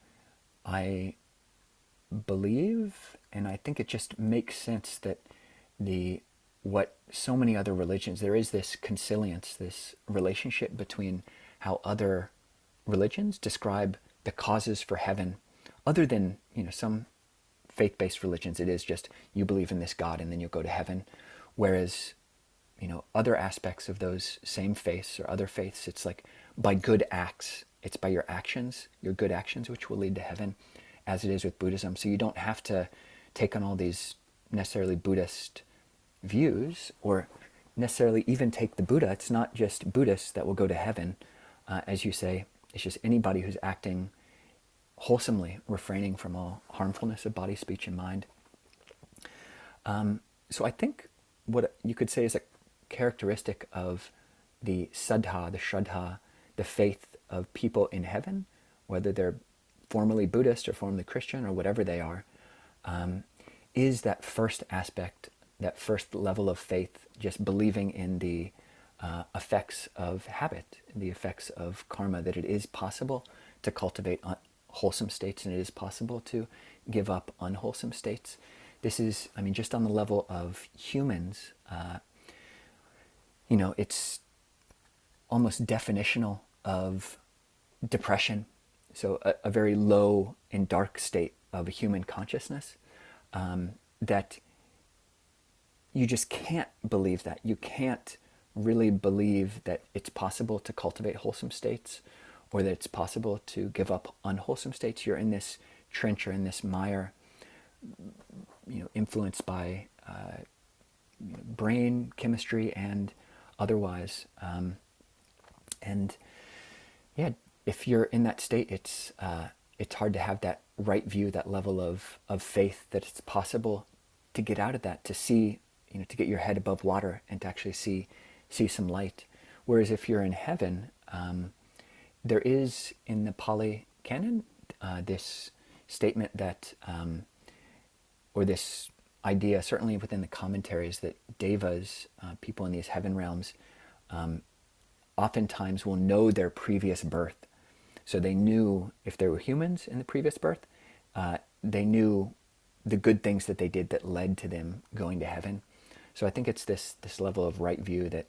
I believe, and I think it just makes sense that what so many other religions, there is this consilience, this relationship between how other religions describe the causes for heaven, other than some faith-based religions. It is just, you believe in this God and then you'll go to heaven, whereas other aspects of those same faiths or other faiths, it's like by good acts, it's by your actions, your good actions, which will lead to heaven, as it is with Buddhism. So you don't have to take on all these necessarily Buddhist views, or necessarily even take the Buddha. It's not just Buddhists that will go to heaven, as you say. It's just anybody who's acting wholesomely, refraining from all harmfulness of body, speech, and mind. So I think what you could say is a characteristic of the saddha, the shraddha, the faith of people in heaven, whether they're formally Buddhist or formally Christian or whatever they are, is that first aspect, that first level of faith, just believing in the effects of habit, the effects of karma, that it is possible to cultivate wholesome states and it is possible to give up unwholesome states. This is, I mean, just on the level of humans, it's almost definitional of depression. So a very low and dark state of a human consciousness, that you just can't believe that. You can't really believe that it's possible to cultivate wholesome states or that it's possible to give up unwholesome states. You're in this trench or in this mire, influenced by brain chemistry and otherwise. And yeah, if you're in that state, it's hard to have that right view, that level of faith that it's possible to get out of that, to see, to get your head above water and to actually see some light. Whereas if you're in heaven, there is in the Pali Canon this statement that, or this idea, certainly within the commentaries, that devas, people in these heaven realms, oftentimes will know their previous birth. So they knew if they were humans in the previous birth, they knew the good things that they did that led to them going to heaven. So I think it's this level of right view that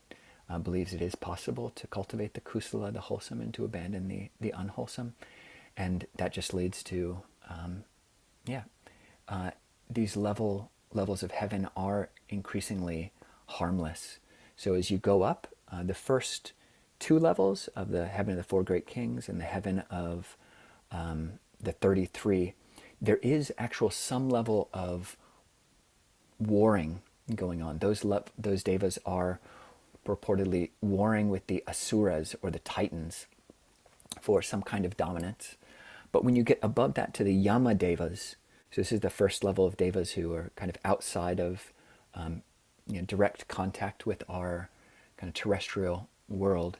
believes it is possible to cultivate the kusala, the wholesome, and to abandon the unwholesome. And that just leads to, these levels of heaven are increasingly harmless. So as you go up, the first two levels of the heaven of the four great kings and the heaven of the 33, there is actual some level of warring going on. Those devas are purportedly warring with the asuras or the titans for some kind of dominance. But when you get above that to the yama devas, so this is the first level of devas who are kind of outside of direct contact with our kind of terrestrial world,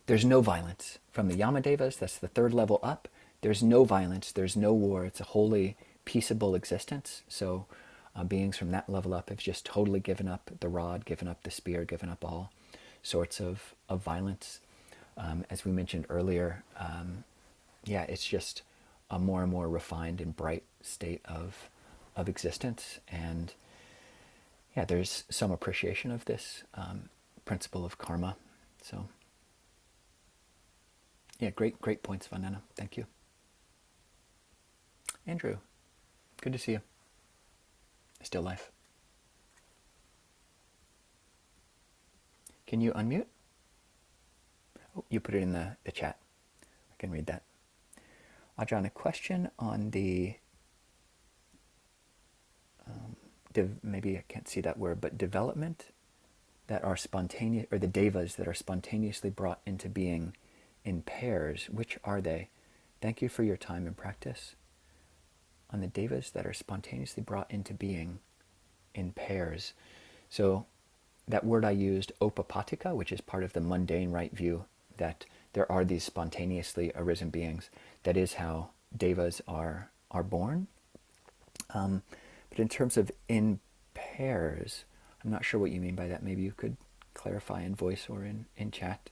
there's no violence. From the yama devas, that's the third level up, there's no violence, there's no war. It's a wholly peaceable existence. So beings from that level up have just totally given up the rod, given up the spear, given up all sorts of violence. As we mentioned earlier, it's just a more and more refined and bright state of existence. And there's some appreciation of this principle of karma. So great points, Vandana. Thank you. Andrew, good to see you. Still life. Can you unmute? Oh, you put it in the chat. I can read that. Ajahn, a question on the, maybe I can't see that word, but development that are spontaneous, or the devas that are spontaneously brought into being in pairs. Which are they? Thank you for your time and practice. On the devas that are spontaneously brought into being in pairs. So that word I used, opapatika, which is part of the mundane right view, that there are these spontaneously arisen beings. That is how devas are born. But in terms of in pairs, I'm not sure what you mean by that. Maybe you could clarify in voice or in chat.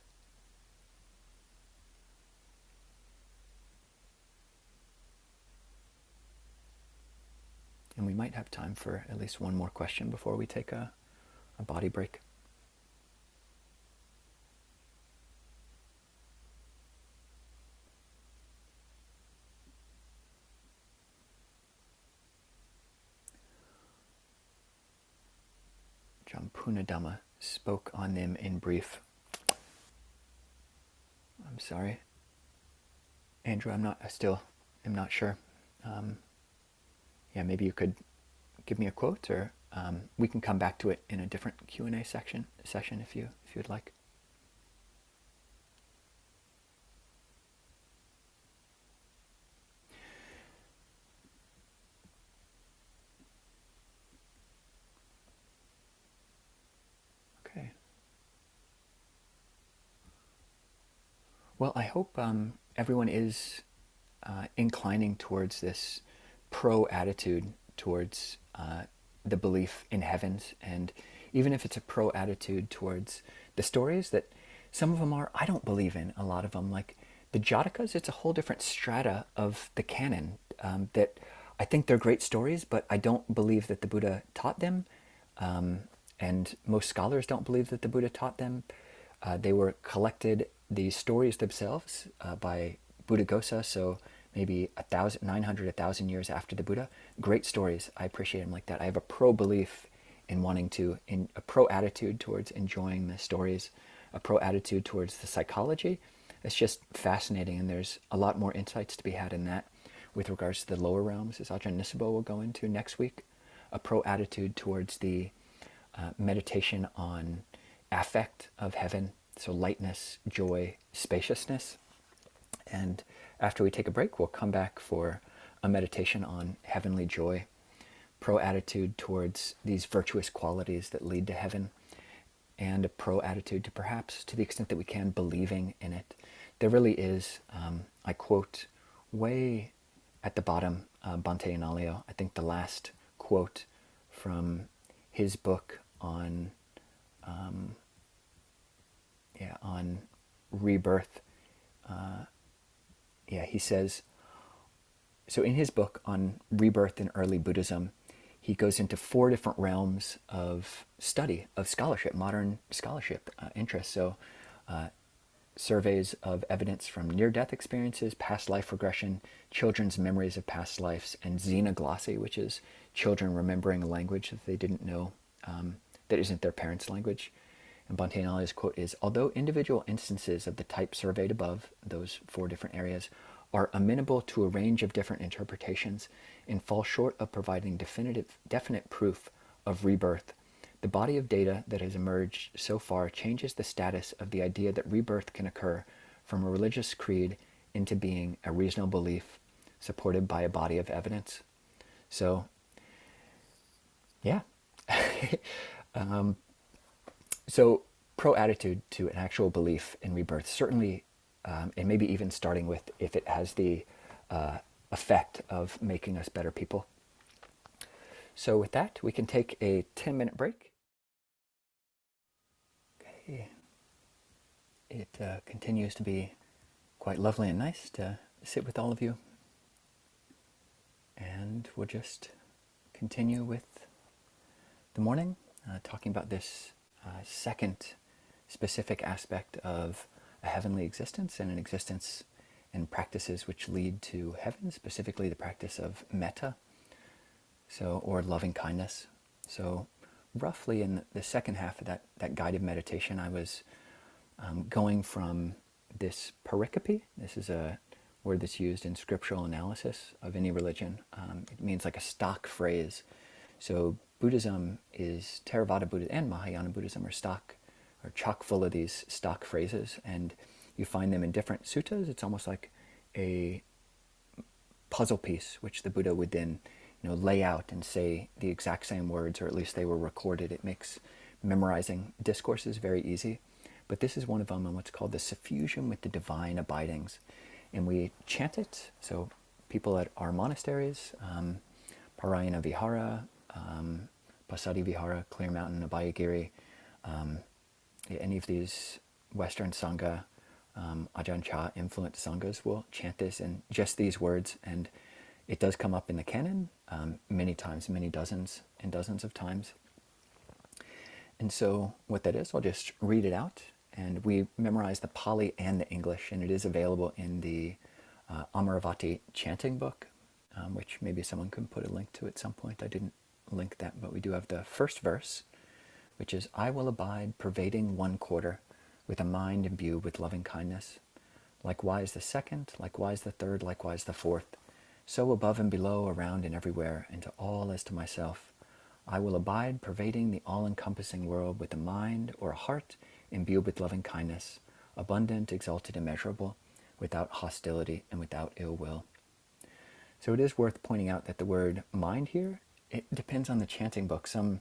And we might have time for at least one more question before we take a body break. Jampunadhamma spoke on them in brief. I'm sorry. Andrew, I still am not sure. Maybe you could give me a quote, or we can come back to it in a different Q&A session if you'd like. Okay. Well, I hope everyone is inclining towards this pro attitude towards the belief in heavens, and even if it's a pro attitude towards the stories that some of them are, I don't believe in a lot of them. Like the Jatakas, it's a whole different strata of the canon that I think they're great stories, but I don't believe that the Buddha taught them. And most scholars don't believe that the Buddha taught them. They were collected, these stories themselves, by Buddhaghosa, so maybe 1,000 years after the Buddha. Great stories. I appreciate them like that. I have a pro-belief in wanting to, in a pro-attitude towards enjoying the stories, a pro-attitude towards the psychology. It's just fascinating, and there's a lot more insights to be had in that with regards to the lower realms, as Ajahn Nisabho will go into next week. A pro-attitude towards the meditation on affect of heaven, so lightness, joy, spaciousness. And after we take a break, we'll come back for a meditation on heavenly joy, pro-attitude towards these virtuous qualities that lead to heaven, and a pro-attitude to perhaps, to the extent that we can, believing in it. There really is, I quote way at the bottom, Bhante Analayo, I think the last quote from his book on on rebirth. He says, so in his book on rebirth in early Buddhism, he goes into 4 different realms of study, of scholarship, modern scholarship interests. So surveys of evidence from near-death experiences, past life regression, children's memories of past lives, and xenoglossy, which is children remembering a language that they didn't know that isn't their parents' language. And Bhante Analayo's quote is, although individual instances of the type surveyed above, those 4 different areas, are amenable to a range of different interpretations and fall short of providing definite proof of rebirth, the body of data that has emerged so far changes the status of the idea that rebirth can occur from a religious creed into being a reasonable belief supported by a body of evidence. So, yeah. So pro-attitude to an actual belief in rebirth, certainly, and maybe even starting with if it has the effect of making us better people. So with that, we can take a 10-minute break. Okay. It continues to be quite lovely and nice to sit with all of you. And we'll just continue with the morning, talking about this second specific aspect of a heavenly existence and an existence and practices which lead to heaven, specifically the practice of metta, or loving kindness. So roughly in the second half of that guided meditation, I was going from this pericope. This is a word that's used in scriptural analysis of any religion. It means like a stock phrase. So Buddhism is, Theravada Buddhism and Mahayana Buddhism are chock full of these stock phrases, and you find them in different suttas. It's almost like a puzzle piece, which the Buddha would then lay out and say the exact same words, or at least they were recorded. It makes memorizing discourses very easy. But this is one of them on what's called the suffusion with the divine abidings. And we chant it. So people at our monasteries, Parayana Vihara, Pasadi Vihara, Clear Mountain, Abhayagiri, any of these Western Sangha, Ajahn Chah influenced Sanghas will chant this in just these words. And it does come up in the canon many times, many dozens and dozens of times. And so what that is, I'll just read it out. And we memorize the Pali and the English, and it is available in the Amaravati chanting book, which maybe someone can put a link to at some point. I didn't link that, but we do have the first verse, which is, I will abide pervading 1/4 with a mind imbued with loving kindness. Likewise the second, likewise the third, likewise the fourth. So above and below, around and everywhere, and to all as to myself, I will abide pervading the all-encompassing world with a mind or a heart imbued with loving kindness, abundant, exalted, immeasurable, without hostility and without ill will. So it is worth pointing out that the word mind here, it depends on the chanting book. Some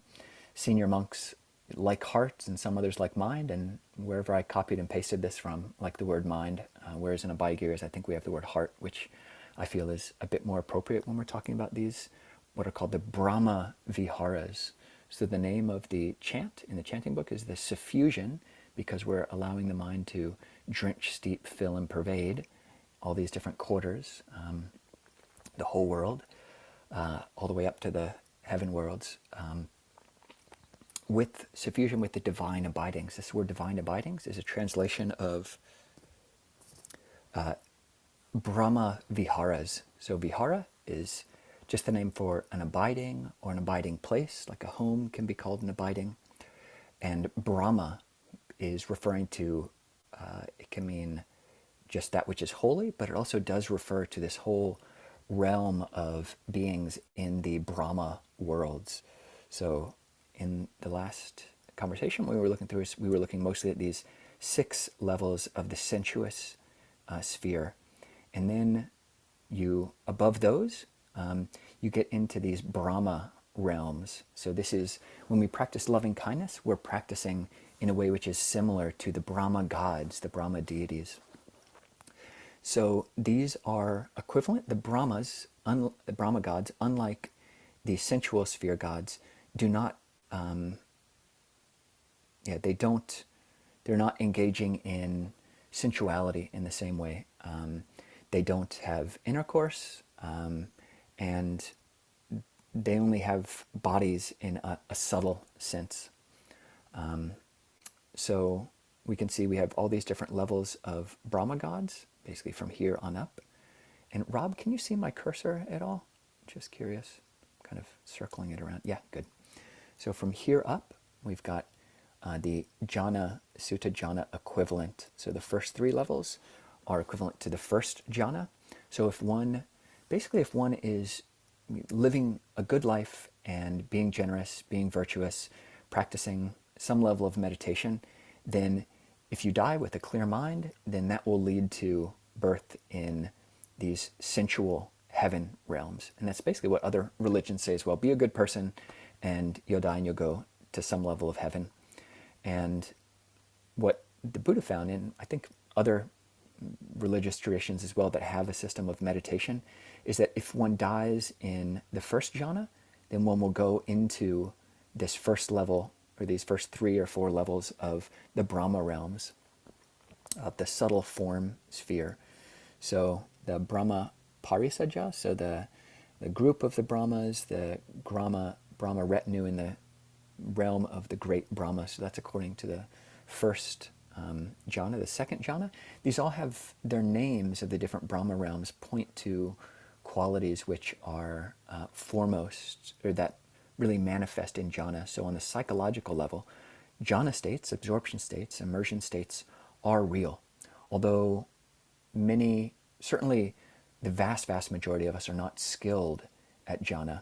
senior monks like heart and some others like mind, and wherever I copied and pasted this from, like the word mind, whereas in Abhayagiris I think we have the word heart, which I feel is a bit more appropriate when we're talking about these what are called the Brahma Viharas. So the name of the chant in the chanting book is the suffusion, because we're allowing the mind to drench, steep, fill, and pervade all these different quarters, the whole world, all the way up to the heaven worlds, with suffusion with the divine abidings. This word divine abidings is a translation of Brahma Viharas. So Vihara is just the name for an abiding or an abiding place, like a home can be called an abiding. And Brahma is referring to, it can mean just that which is holy, but it also does refer to this whole realm of beings in the Brahma worlds. So in the last conversation we were looking through, we were looking mostly at these 6 levels of the sensuous sphere. And then above those, you get into these Brahma realms. So this is, when we practice loving kindness, we're practicing in a way which is similar to the Brahma gods, the Brahma deities. So these are equivalent. The Brahmas, the Brahma gods, unlike the sensual sphere gods, do not, they're not engaging in sensuality in the same way. They don't have intercourse, and they only have bodies in a subtle sense. So we can see we have all these different levels of Brahma gods, basically from here on up. And Rob, can you see my cursor at all? Just curious, kind of circling it around. Yeah, good. So from here up, we've got the jhana, sutta jhana equivalent. So the first 3 levels are equivalent to the first jhana. So if one is living a good life and being generous, being virtuous, practicing some level of meditation, then if you die with a clear mind, then that will lead to birth in these sensual heaven realms. And that's basically what other religions say as well. Be a good person and you'll die and you'll go to some level of heaven. And what the Buddha found in, I think, other religious traditions as well that have a system of meditation, is that if one dies in the first jhana, then one will go into this first level, or these first 3 or 4 levels of the Brahma realms, of the subtle form sphere. So the Brahma Parisaja, so the group of the Brahmas, the Brahma retinue in the realm of the great Brahma. So that's according to the first jhana. The second jhana, these all have their names of the different Brahma realms point to qualities which are foremost, or that really manifest in jhana. So on the psychological level, jhana states, absorption states, immersion states are real. Although many, certainly the vast majority of us are not skilled at jhana,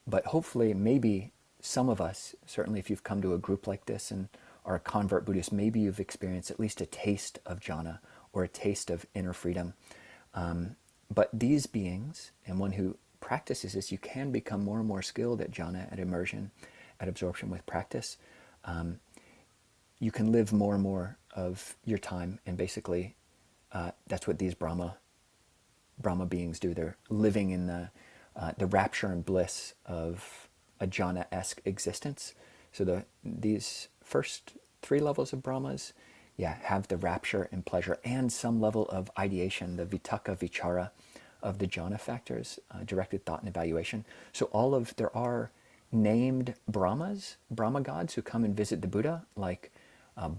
but hopefully maybe some of us, certainly if you've come to a group like this and are a convert Buddhist, maybe you've experienced at least a taste of jhana or a taste of inner freedom. But these beings, and one who practices this, you can become more and more skilled at jhana, at immersion, at absorption with practice. You can live more and more of your time, and basically that's what these Brahma beings do. They're living in the rapture and bliss of a jhana-esque existence. So these first 3 levels of Brahmas, have the rapture and pleasure and some level of ideation, the vitakka vichara of the jhana factors, directed thought and evaluation. So there are named Brahma gods who come and visit the Buddha, like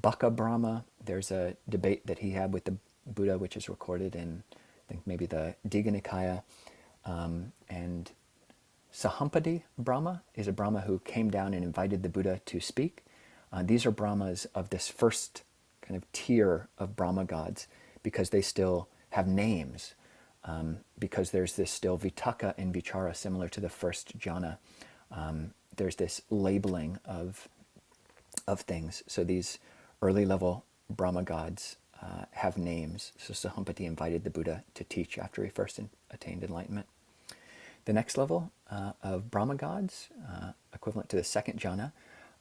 Baka Brahma. There's a debate that he had with the Buddha, which is recorded in, I think, maybe the Digha Nikaya. And Sahampadi Brahma is a Brahma who came down and invited the Buddha to speak. These are Brahmas of this first kind of tier of Brahma gods, because they still have names, because there's this still vitakka and vichara similar to the first jhana. There's this labeling of things. So these early level Brahma gods have names. So Sahampati invited the Buddha to teach after he first attained enlightenment. The next level of Brahma gods, equivalent to the second jhana,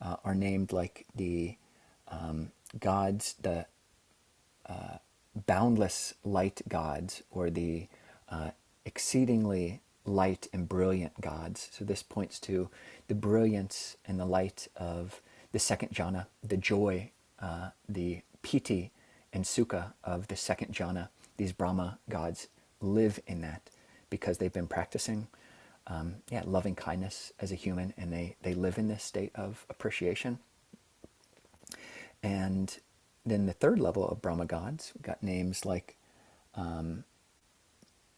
are named like the gods, the boundless light gods, or the exceedingly light and brilliant gods. So this points to the brilliance and the light of the second jhana, the joy, the piti and sukha of the second jhana. These Brahma gods live in that because they've been practicing loving kindness as a human, and they live in this state of appreciation. And then the third level of Brahma gods, we've got names like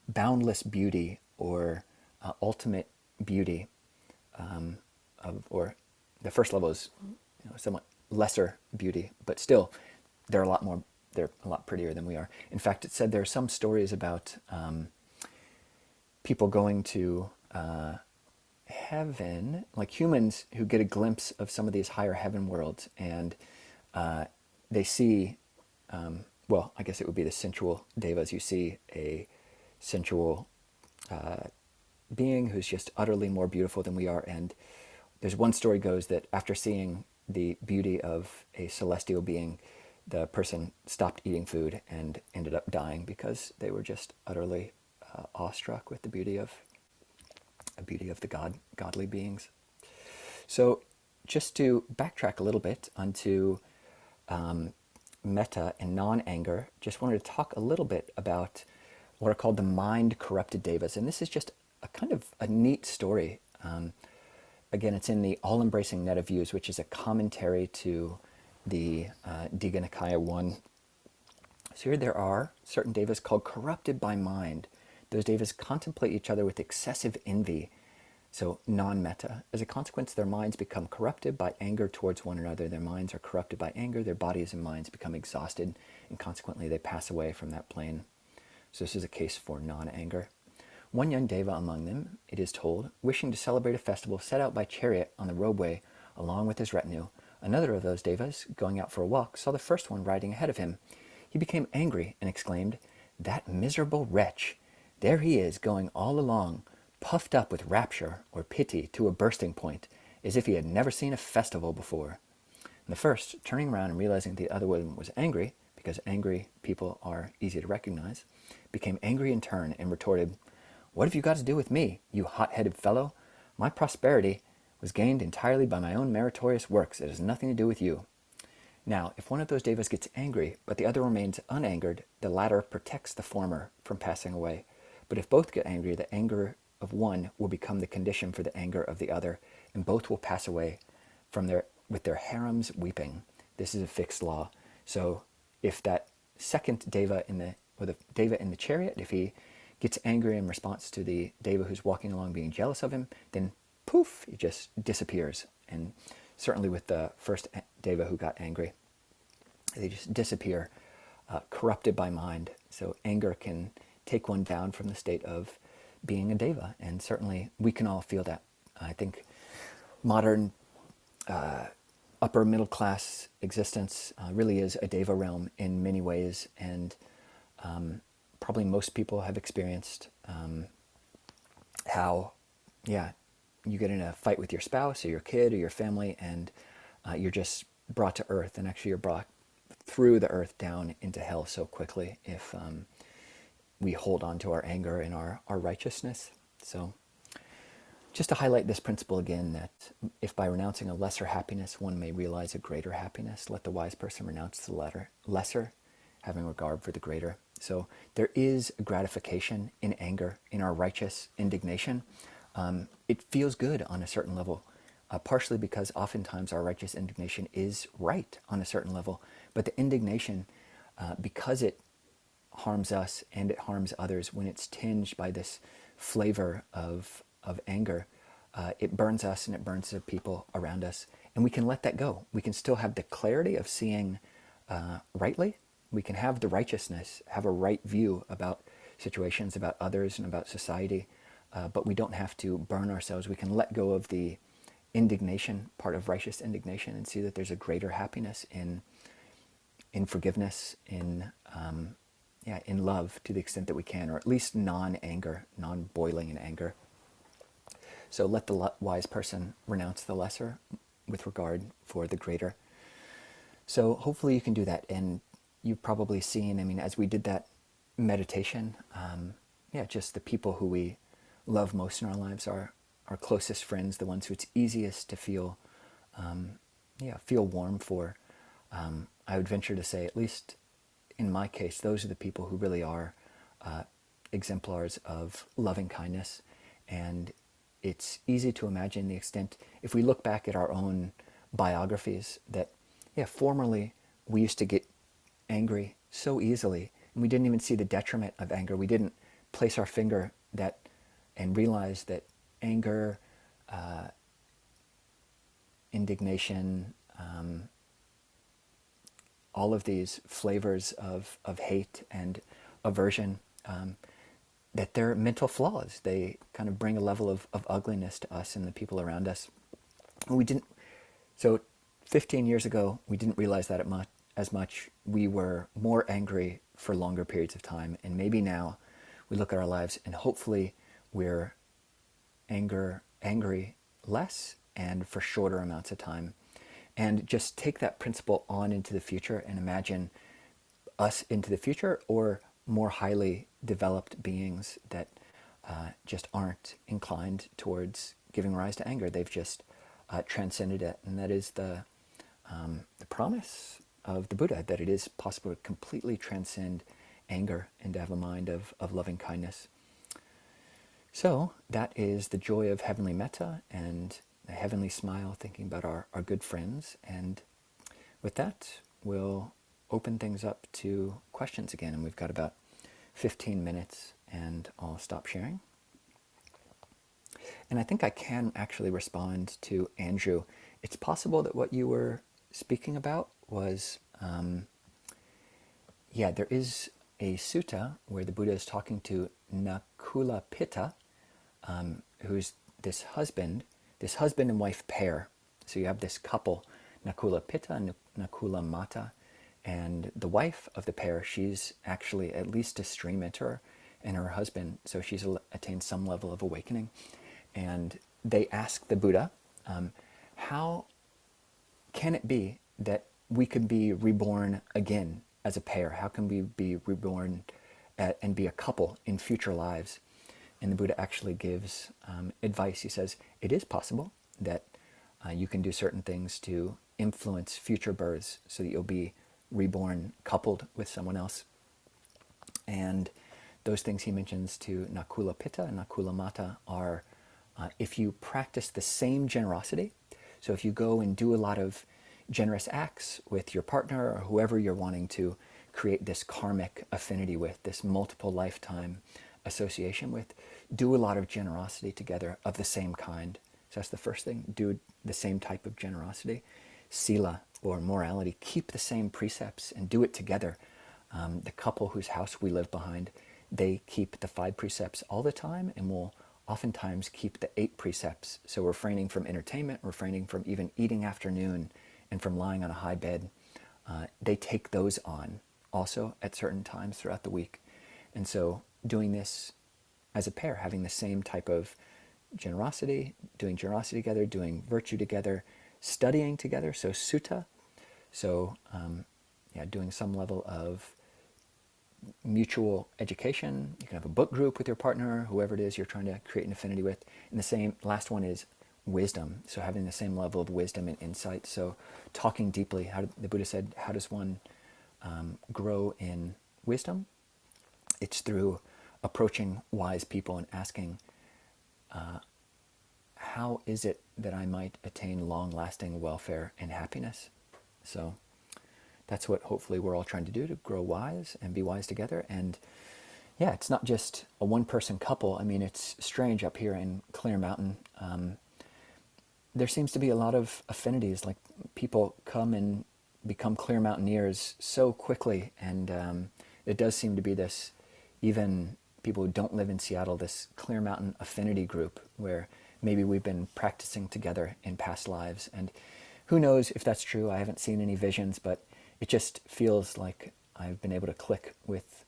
boundless beauty, or ultimate beauty, or the first level is somewhat lesser beauty, but still they're a lot prettier than we are. In fact, it said there are some stories about people going to heaven, like humans who get a glimpse of some of these higher heaven worlds, and they see, well, I guess it would be the sensual devas. You see a sensual being who's just utterly more beautiful than we are. And there's one story goes that after seeing the beauty of a celestial being, the person stopped eating food and ended up dying because they were just utterly awestruck with the beauty of the godly beings. So just to backtrack a little bit onto metta and non-anger, just wanted to talk a little bit about what are called the mind-corrupted devas. And this is just a kind of a neat story. Again, it's in the All-Embracing Net of Views, which is a commentary to the Digha Nikaya 1. So here there are certain devas called corrupted by mind. Those devas contemplate each other with excessive envy, so non-metta. As a consequence, their minds become corrupted by anger towards one another. Their minds are corrupted by anger. Their bodies and minds become exhausted, and consequently they pass away from that plane. So this is a case for non-anger. One young deva among them, it is told, wishing to celebrate a festival, set out by chariot on the roadway along with his retinue. Another of those devas, going out for a walk, saw the first one riding ahead of him. He became angry and exclaimed, "That miserable wretch! There he is, going all along, puffed up with rapture or pity to a bursting point, as if he had never seen a festival before." And the first, turning around and realizing the other one was angry, because angry people are easy to recognize, became angry in turn and retorted, "What have you got to do with me, you hot-headed fellow? My prosperity was gained entirely by my own meritorious works. It has nothing to do with you." Now, if one of those devas gets angry, but the other remains unangered, the latter protects the former from passing away. But if both get angry, the anger of one will become the condition for the anger of the other, and both will pass away with their harems weeping. This is a fixed law. So if that second deva or the deva in the chariot, if he gets angry in response to the deva who's walking along being jealous of him, then poof, he just disappears. And certainly with the first deva who got angry, they just disappear, corrupted by mind. So anger can take one down from the state of being a deva, and certainly we can all feel that. I think modern upper middle class existence really is a deva realm in many ways, and probably most people have experienced how, you get in a fight with your spouse or your kid or your family, and you're just brought to earth, and actually you're brought through the earth down into hell so quickly if we hold on to our anger and our righteousness. So just to highlight this principle again, that if by renouncing a lesser happiness one may realize a greater happiness, let the wise person renounce the lesser, having regard for the greater. So there is a gratification in anger, in our righteous indignation. It feels good on a certain level, partially because oftentimes our righteous indignation is right on a certain level, but the indignation, because it harms us and it harms others, when it's tinged by this flavor of anger, it burns us and it burns the people around us, and we can let that go. We can still have the clarity of seeing rightly. We can have the righteousness, have a right view about situations, about others, and about society, but we don't have to burn ourselves. We can let go of the indignation, part of righteous indignation, and see that there's a greater happiness in forgiveness, in love, to the extent that we can, or at least non-anger, non-boiling in anger. So let the wise person renounce the lesser with regard for the greater. So hopefully you can do that. And you've probably seen, as we did that meditation, just the people who we love most in our lives, our closest friends, the ones who it's easiest to feel, feel warm for. I would venture to say, at least in my case, those are the people who really are exemplars of loving kindness. And it's easy to imagine the extent, if we look back at our own biographies, that, formerly we used to get angry so easily, and we didn't even see the detriment of anger. We didn't place our finger and realize that anger, indignation, all of these flavors of hate and aversion, that they're mental flaws. They kind of bring a level of ugliness to us and the people around us. And we didn't, so 15 years ago, we didn't realize that as much. We were more angry for longer periods of time. And maybe now we look at our lives and hopefully we're angry less and for shorter amounts of time. And just take that principle on into the future and imagine us into the future, or more highly developed beings that just aren't inclined towards giving rise to anger. They've just transcended it. And that is the promise of the Buddha, that it is possible to completely transcend anger and to have a mind of loving kindness. So that is the joy of heavenly metta and a heavenly smile, thinking about our good friends. And with that, we'll open things up to questions again. And we've got about 15 minutes, and I'll stop sharing. And I think I can actually respond to Andrew. It's possible that what you were speaking about was, there is a sutta where the Buddha is talking to Nakula Pitta, who's this husband and wife pair. So you have this couple, Nakula Pitta and Nakula Mata, and the wife of the pair, she's actually at least a stream enterer, and her husband, so she's attained some level of awakening. And they ask the Buddha, how can it be that we could be reborn again as a pair? How can we be reborn and be a couple in future lives? And the Buddha actually gives advice. He says, it is possible that you can do certain things to influence future births so that you'll be reborn coupled with someone else. And those things he mentions to Nakula Pitta and Nakula Mata are, if you practice the same generosity, so if you go and do a lot of generous acts with your partner or whoever you're wanting to create this karmic affinity with, this multiple lifetime association with, do a lot of generosity together of the same kind. So that's the first thing. Do the same type of generosity. Sila, or morality, keep the same precepts and do it together. The couple whose house we live behind, they keep the 5 precepts all the time and will oftentimes keep the 8 precepts. So refraining from entertainment, refraining from even eating after noon, and from lying on a high bed. They take those on also at certain times throughout the week. And so doing this as a pair, having the same type of generosity, doing generosity together, doing virtue together, studying together, so sutta. So doing some level of mutual education. You can have a book group with your partner, whoever it is you're trying to create an affinity with. And the same, last one is wisdom. So having the same level of wisdom and insight. So talking deeply, the Buddha said, how does one grow in wisdom? It's through approaching wise people and asking, how is it that I might attain long-lasting welfare and happiness? So that's what hopefully we're all trying to do, to grow wise and be wise together. And it's not just a one-person couple. I mean, it's strange up here in Clear Mountain. There seems to be a lot of affinities, like people come and become Clear Mountaineers so quickly. And it does seem to be this, even people who don't live in Seattle, this Clear Mountain affinity group where maybe we've been practicing together in past lives. And who knows if that's true? I haven't seen any visions, but it just feels like I've been able to click with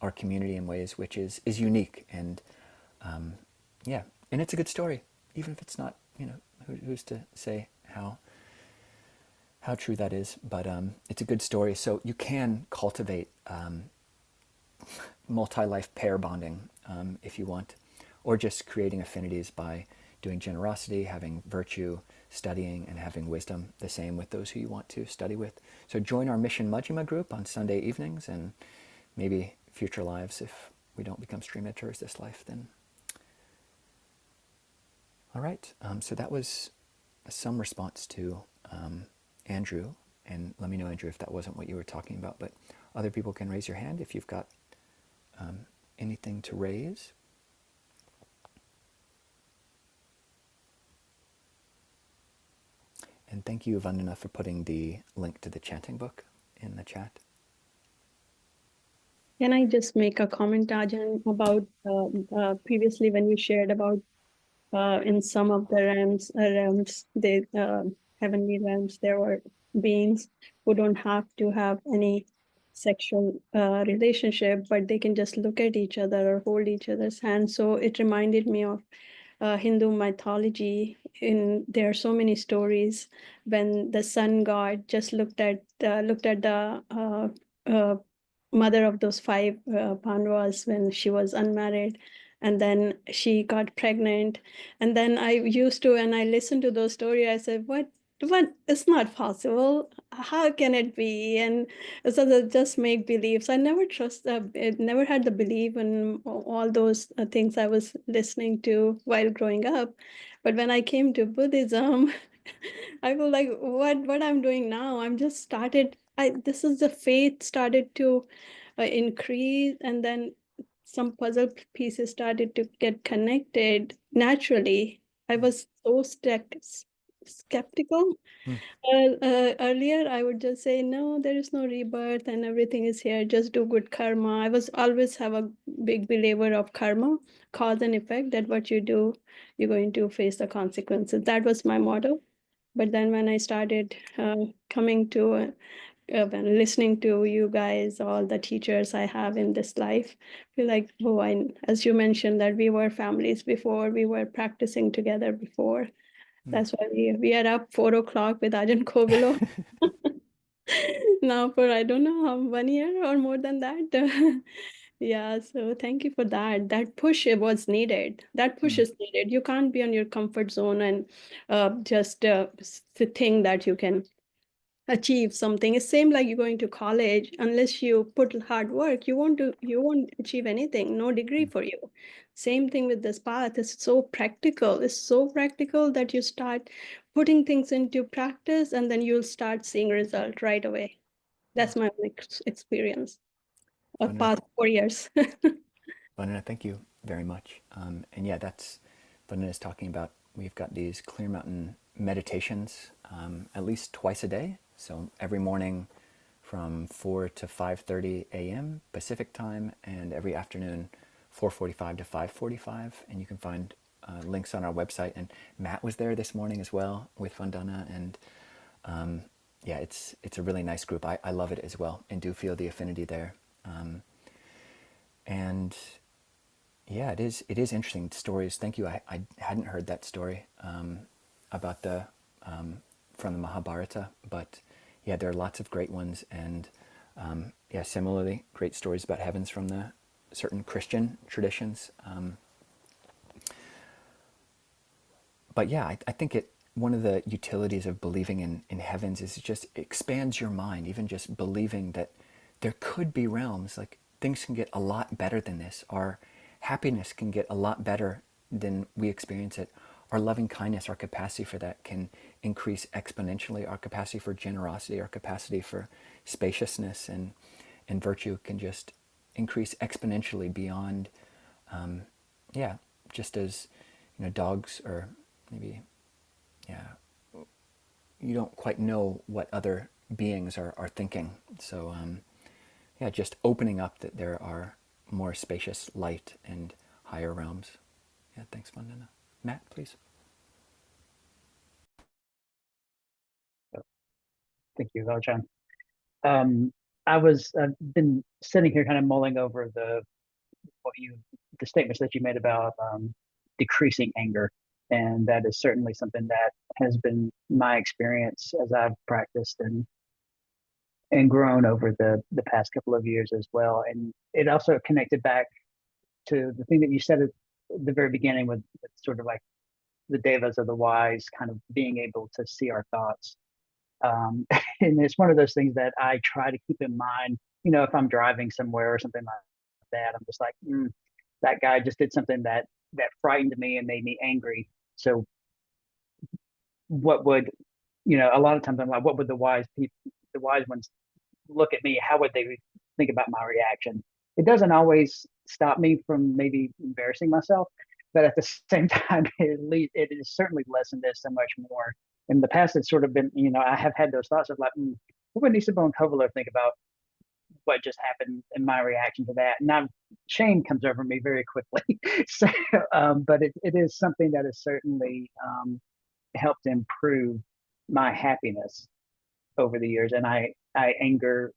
our community in ways which is unique. And and it's a good story, even if it's not, who's to say how true that is, but it's a good story. So you can cultivate multi-life pair bonding if you want. or just creating affinities by doing generosity, having virtue, studying, and having wisdom. The same with those who you want to study with. So join our Mission Majjhima group on Sunday evenings, and maybe future lives, if we don't become stream editors this life, then. All right, so that was some response to Andrew, and let me know, Andrew, if that wasn't what you were talking about, but other people can raise your hand if you've got anything to raise. And thank you, Vandana, for putting the link to the chanting book in the chat. Can I just make a comment, Ajahn, about previously when you shared about in some of the realms, they heavenly realms, there were beings who don't have to have any sexual relationship, but they can just look at each other or hold each other's hands. So it reminded me of Hindu mythology. There are so many stories when the sun god just looked at the mother of those five Pandavas when she was unmarried, and then she got pregnant. And then I used to, and I listened to those stories, I said, what, it's not possible. How can it be? And so they just make beliefs. I never never had the belief in all those things I was listening to while growing up. But when I came to Buddhism, I feel like what I'm doing now, I'm just started, this is the faith started to increase, and then some puzzle pieces started to get connected naturally. I was so skeptical. Earlier, I would just say, no, there is no rebirth and everything is here. Just do good karma. I was always have a big believer of karma, cause and effect, that what you do, you're going to face the consequences. That was my motto. But then when I started coming to when listening to you guys, all the teachers I have in this life, feel like, oh, as you mentioned, that we were families before, we were practicing together before. That's why we are up 4 o'clock with Ajahn Kovilo now for, I don't know, 1 year or more than that. Yeah, so thank you for that. That push was needed. That push is needed. You can't be on your comfort zone and just think that you can achieve something. It's same like you're going to college. Unless you put hard work, you won't achieve anything. No degree for you. Same thing with this path. It's so practical. It's so practical that you start putting things into practice, and then you'll start seeing result right away. That's my experience of past 4 years. Vandana, thank you very much. And yeah, that's Vandana is talking about. We've got these Clear Mountain meditations at least twice a day. So every morning from 4 to 5:30 a.m. Pacific time, and every afternoon 4:45 to 5:45. And you can find links on our website. And Matt was there this morning as well with Vandana. And yeah, it's a really nice group. I love it as well, and do feel the affinity there. And yeah, it is interesting stories. Thank you. I hadn't heard that story about the from the Mahabharata, but yeah, there are lots of great ones, and yeah, similarly great stories about heavens from the certain Christian traditions. But yeah, I think one of the utilities of believing in heavens is it just expands your mind. Even just believing that there could be realms, like things can get a lot better than this. Our happiness can get a lot better than we experience it. Our loving kindness, our capacity for that can increase exponentially. Our capacity for generosity, our capacity for spaciousness and virtue can just increase exponentially beyond, yeah, just as, dogs, or maybe, yeah, you don't quite know what other beings are thinking. So, yeah, just opening up that there are more spacious light and higher realms. Yeah, thanks, Vandana. Matt, please. Thank you, Ajahn. I've been sitting here kind of mulling over the statements that you made about decreasing anger, and that is certainly something that has been my experience as I've practiced and grown over the past couple of years as well. And it also connected back to the thing that you said the very beginning with sort of like the devas or the wise, kind of being able to see our thoughts. And it's one of those things that I try to keep in mind, if I'm driving somewhere or something like that. I'm just like, that guy just did something that frightened me and made me angry. So what would, a lot of times I'm like, what would the wise ones look at me? How would they think about my reaction? It doesn't always stop me from maybe embarrassing myself, but at the same time, it has certainly lessened this so much more. In the past, it's sort of been, I have had those thoughts of like, what would Nisabho and Kovilo think about what just happened and my reaction to that? And now shame comes over me very quickly. So, but it is something that has certainly helped improve my happiness over the years. And I anger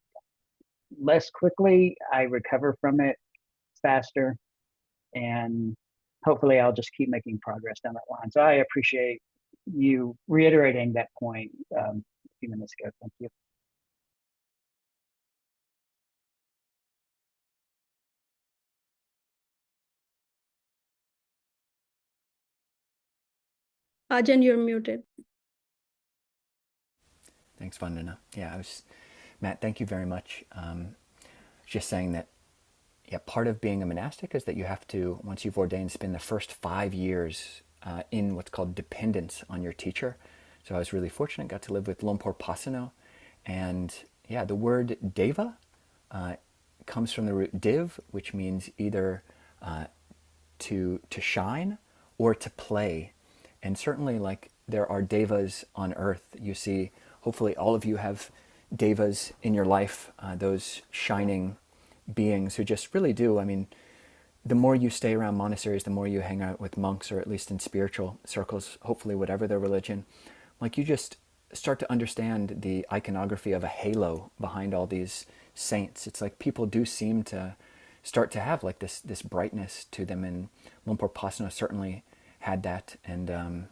less quickly. I recover from it faster, and hopefully I'll just keep making progress down that line. So I appreciate you reiterating that point a few minutes ago. Thank you. Ajahn, you're muted. Thanks, Vandana. Yeah, Matt, thank you very much. Just saying that, yeah, part of being a monastic is that you have to, once you've ordained, spend the first 5 years in what's called dependence on your teacher. So I was really fortunate, got to live with Lumpur Pasano. And yeah, the word deva comes from the root div, which means either to shine or to play. And certainly, like, there are devas on earth. You see, hopefully all of you have devas in your life, those shining beings who just really do. I mean, the more you stay around monasteries, the more you hang out with monks, or at least in spiritual circles, hopefully whatever their religion, like, you just start to understand the iconography of a halo behind all these saints. It's like people do seem to start to have like this brightness to them, and Lumpur Pasano certainly had that. And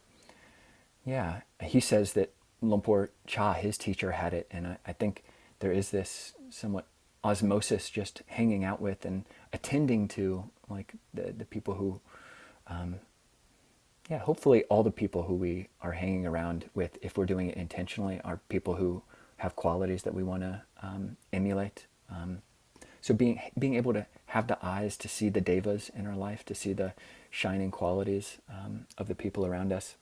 yeah, he says that Lumpur Cha, his teacher, had it, and I think there is this somewhat osmosis just hanging out with and attending to, like, the people who, yeah, hopefully all the people who we are hanging around with, if we're doing it intentionally, are people who have qualities that we want to emulate. So being able to have the eyes to see the devas in our life, to see the shining qualities of the people around us,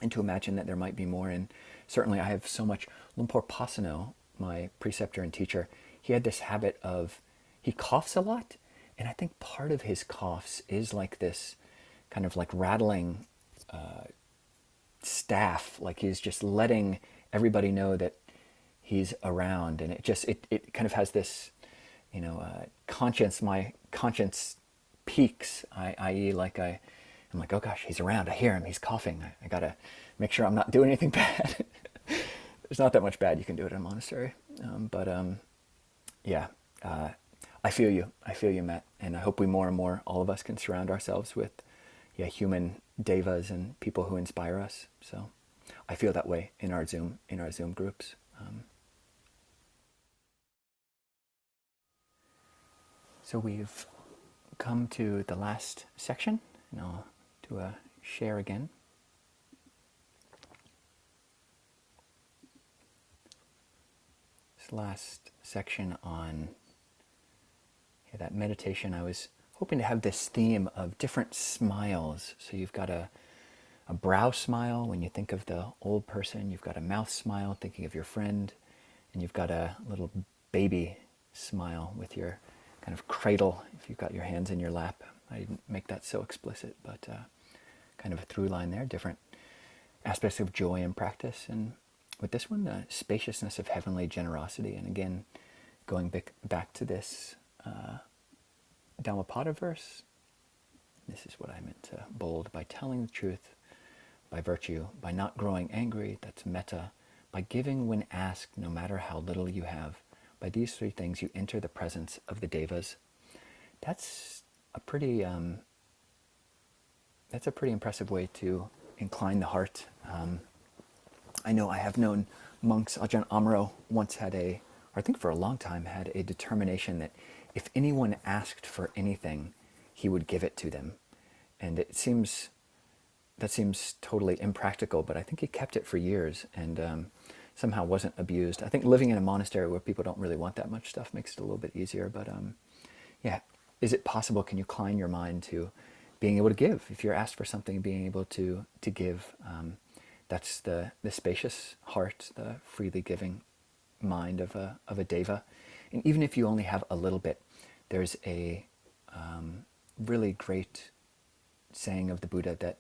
and to imagine that there might be more. And certainly I have so much. Lumpur Pasano, my preceptor and teacher, he had this habit of, he coughs a lot, and I think part of his coughs is like this kind of like rattling staff, like he's just letting everybody know that he's around. And it kind of has this, conscience, my conscience peaks, i.e. like I'm like, oh gosh, he's around, I hear him, he's coughing, I gotta make sure I'm not doing anything bad. There's not that much bad you can do at a monastery, but yeah, I feel you, Matt, and I hope we more and more, all of us, can surround ourselves with, yeah, human devas and people who inspire us. So I feel that way in our Zoom groups. So we've come to the last section, and I'll do a share again. This last section on that meditation, I was hoping to have this theme of different smiles. So you've got a brow smile when you think of the old person, you've got a mouth smile thinking of your friend, and you've got a little baby smile with your kind of cradle, if you've got your hands in your lap. I didn't make that so explicit, but kind of a through line there, different aspects of joy in practice. And with this one, the spaciousness of heavenly generosity. And again, going back to this Dhammapada verse, this is what I meant to bold: by telling the truth, by virtue, by not growing angry, that's metta, by giving when asked, no matter how little you have. By these three things you enter the presence of the devas. That's a pretty impressive way to incline the heart. I know I have known monks. Ajahn Amaro once had or I think for a long time, had a determination that if anyone asked for anything, he would give it to them. And that seems totally impractical, but I think he kept it for years and somehow wasn't abused. I think living in a monastery where people don't really want that much stuff makes it a little bit easier. But yeah, is it possible? Can you incline your mind to being able to give? If you're asked for something, being able to give. That's the spacious heart, the freely giving mind of a deva. And even if you only have a little bit, there's a really great saying of the Buddha that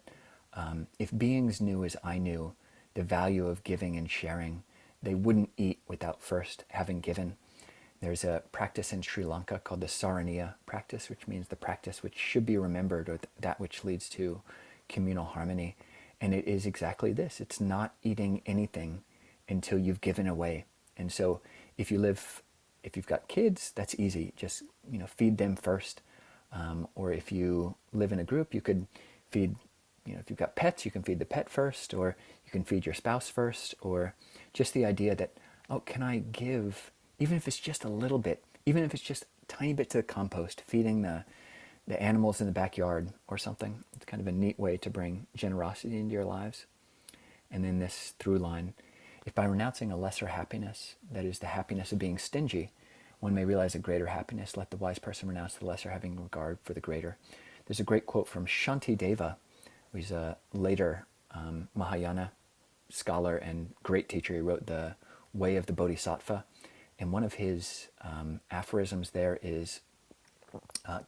if beings knew as I knew the value of giving and sharing, they wouldn't eat without first having given. There's a practice in Sri Lanka called the Saraniya practice, which means the practice which should be remembered, or that which leads to communal harmony. And it is exactly this. It's not eating anything until you've given away. And so if you've got kids, that's easy. Just, feed them first. Or if you live in a group, you could feed, if you've got pets, you can feed the pet first, or you can feed your spouse first, or just the idea that, oh, can I give, even if it's just a little bit, even if it's just a tiny bit to the compost, feeding the animals in the backyard or something. It's kind of a neat way to bring generosity into your lives. And then this through line, if by renouncing a lesser happiness, that is the happiness of being stingy, one may realize a greater happiness, let the wise person renounce the lesser, having regard for the greater. There's a great quote from Shantideva, who's a later Mahayana scholar and great teacher. He wrote The Way of the Bodhisattva. And one of his aphorisms there is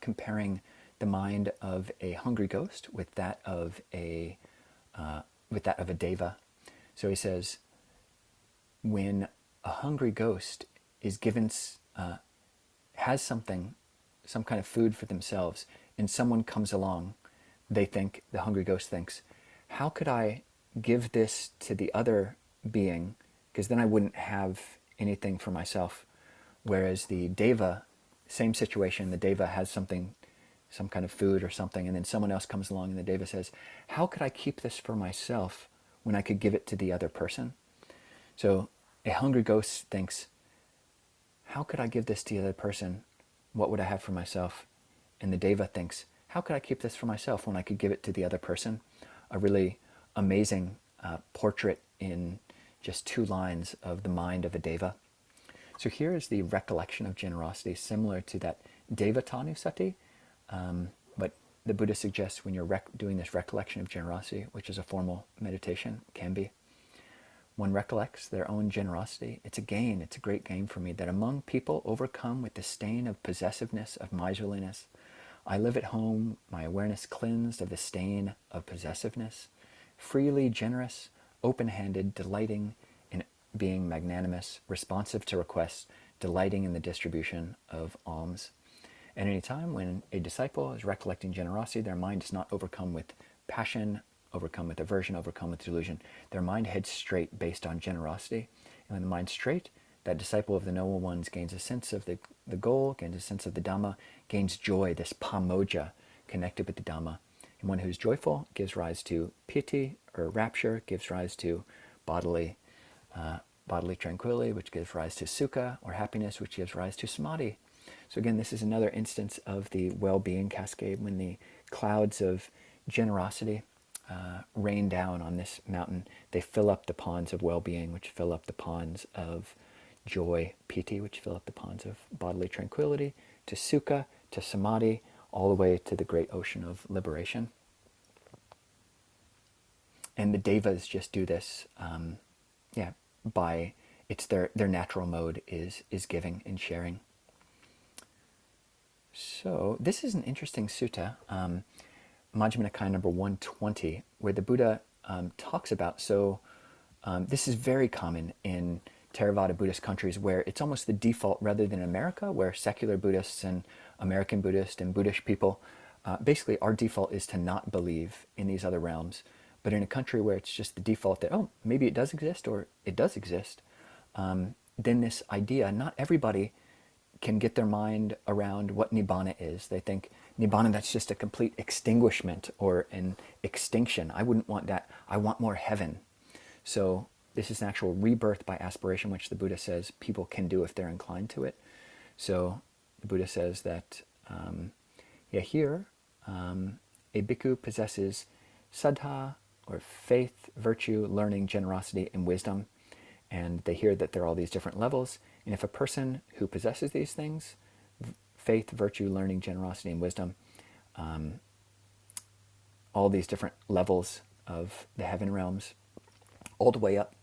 comparing the mind of a hungry ghost with that of a deva. So he says, when a hungry ghost is given, has some kind of food for themselves, and someone comes along, the hungry ghost thinks, how could I give this to the other being? Because then I wouldn't have anything for myself. Whereas the deva, same situation, the deva has some kind of food or something, and then someone else comes along and the deva says, how could I keep this for myself when I could give it to the other person? So a hungry ghost thinks, how could I give this to the other person? What would I have for myself? And the deva thinks, how could I keep this for myself when I could give it to the other person? A really amazing portrait in just 2 lines of the mind of a deva. So here is the recollection of generosity, similar to that Devatanu Sati. But the Buddha suggests when you're doing this recollection of generosity, which is a formal meditation, can be, one recollects their own generosity. It's a gain, it's a great gain for me, that among people overcome with the stain of possessiveness, of miserliness, I live at home, my awareness cleansed of the stain of possessiveness, freely generous, open-handed, delighting in being magnanimous, responsive to requests, delighting in the distribution of alms. At any time when a disciple is recollecting generosity, their mind is not overcome with passion, overcome with aversion, overcome with delusion. Their mind heads straight based on generosity. And when the mind's straight, that disciple of the Noble Ones gains a sense of the goal, gains a sense of the Dhamma, gains joy, this pamoja connected with the Dhamma. And one who's joyful gives rise to piti, or rapture, gives rise to bodily tranquility, which gives rise to sukha, or happiness, which gives rise to samadhi. So again, this is another instance of the well-being cascade, when the clouds of generosity rain down on this mountain. They fill up the ponds of well-being, which fill up the ponds of joy, piti, which fill up the ponds of bodily tranquility, to sukha, to samadhi, all the way to the great ocean of liberation. And the devas just do this, it's their natural mode is giving and sharing. So this is an interesting sutta, Majjhima Nikaya number 120, where the Buddha talks about, this is very common in Theravada Buddhist countries, where it's almost the default, rather than America, where secular Buddhists and American Buddhists and Buddhist people, basically our default is to not believe in these other realms. But in a country where it's just the default that, oh, maybe it does exist, or it does exist, then this idea, not everybody can get their mind around what Nibbana is. They think Nibbana, that's just a complete extinguishment or an extinction. I wouldn't want that. I want more heaven. So this is an actual rebirth by aspiration, which the Buddha says people can do if they're inclined to it. So the Buddha says that, here, a bhikkhu possesses saddha, or faith, virtue, learning, generosity, and wisdom. And they hear that there are all these different levels. And if a person who possesses these things, faith, virtue, learning, generosity, and wisdom, all these different levels of the heaven realms, all the way up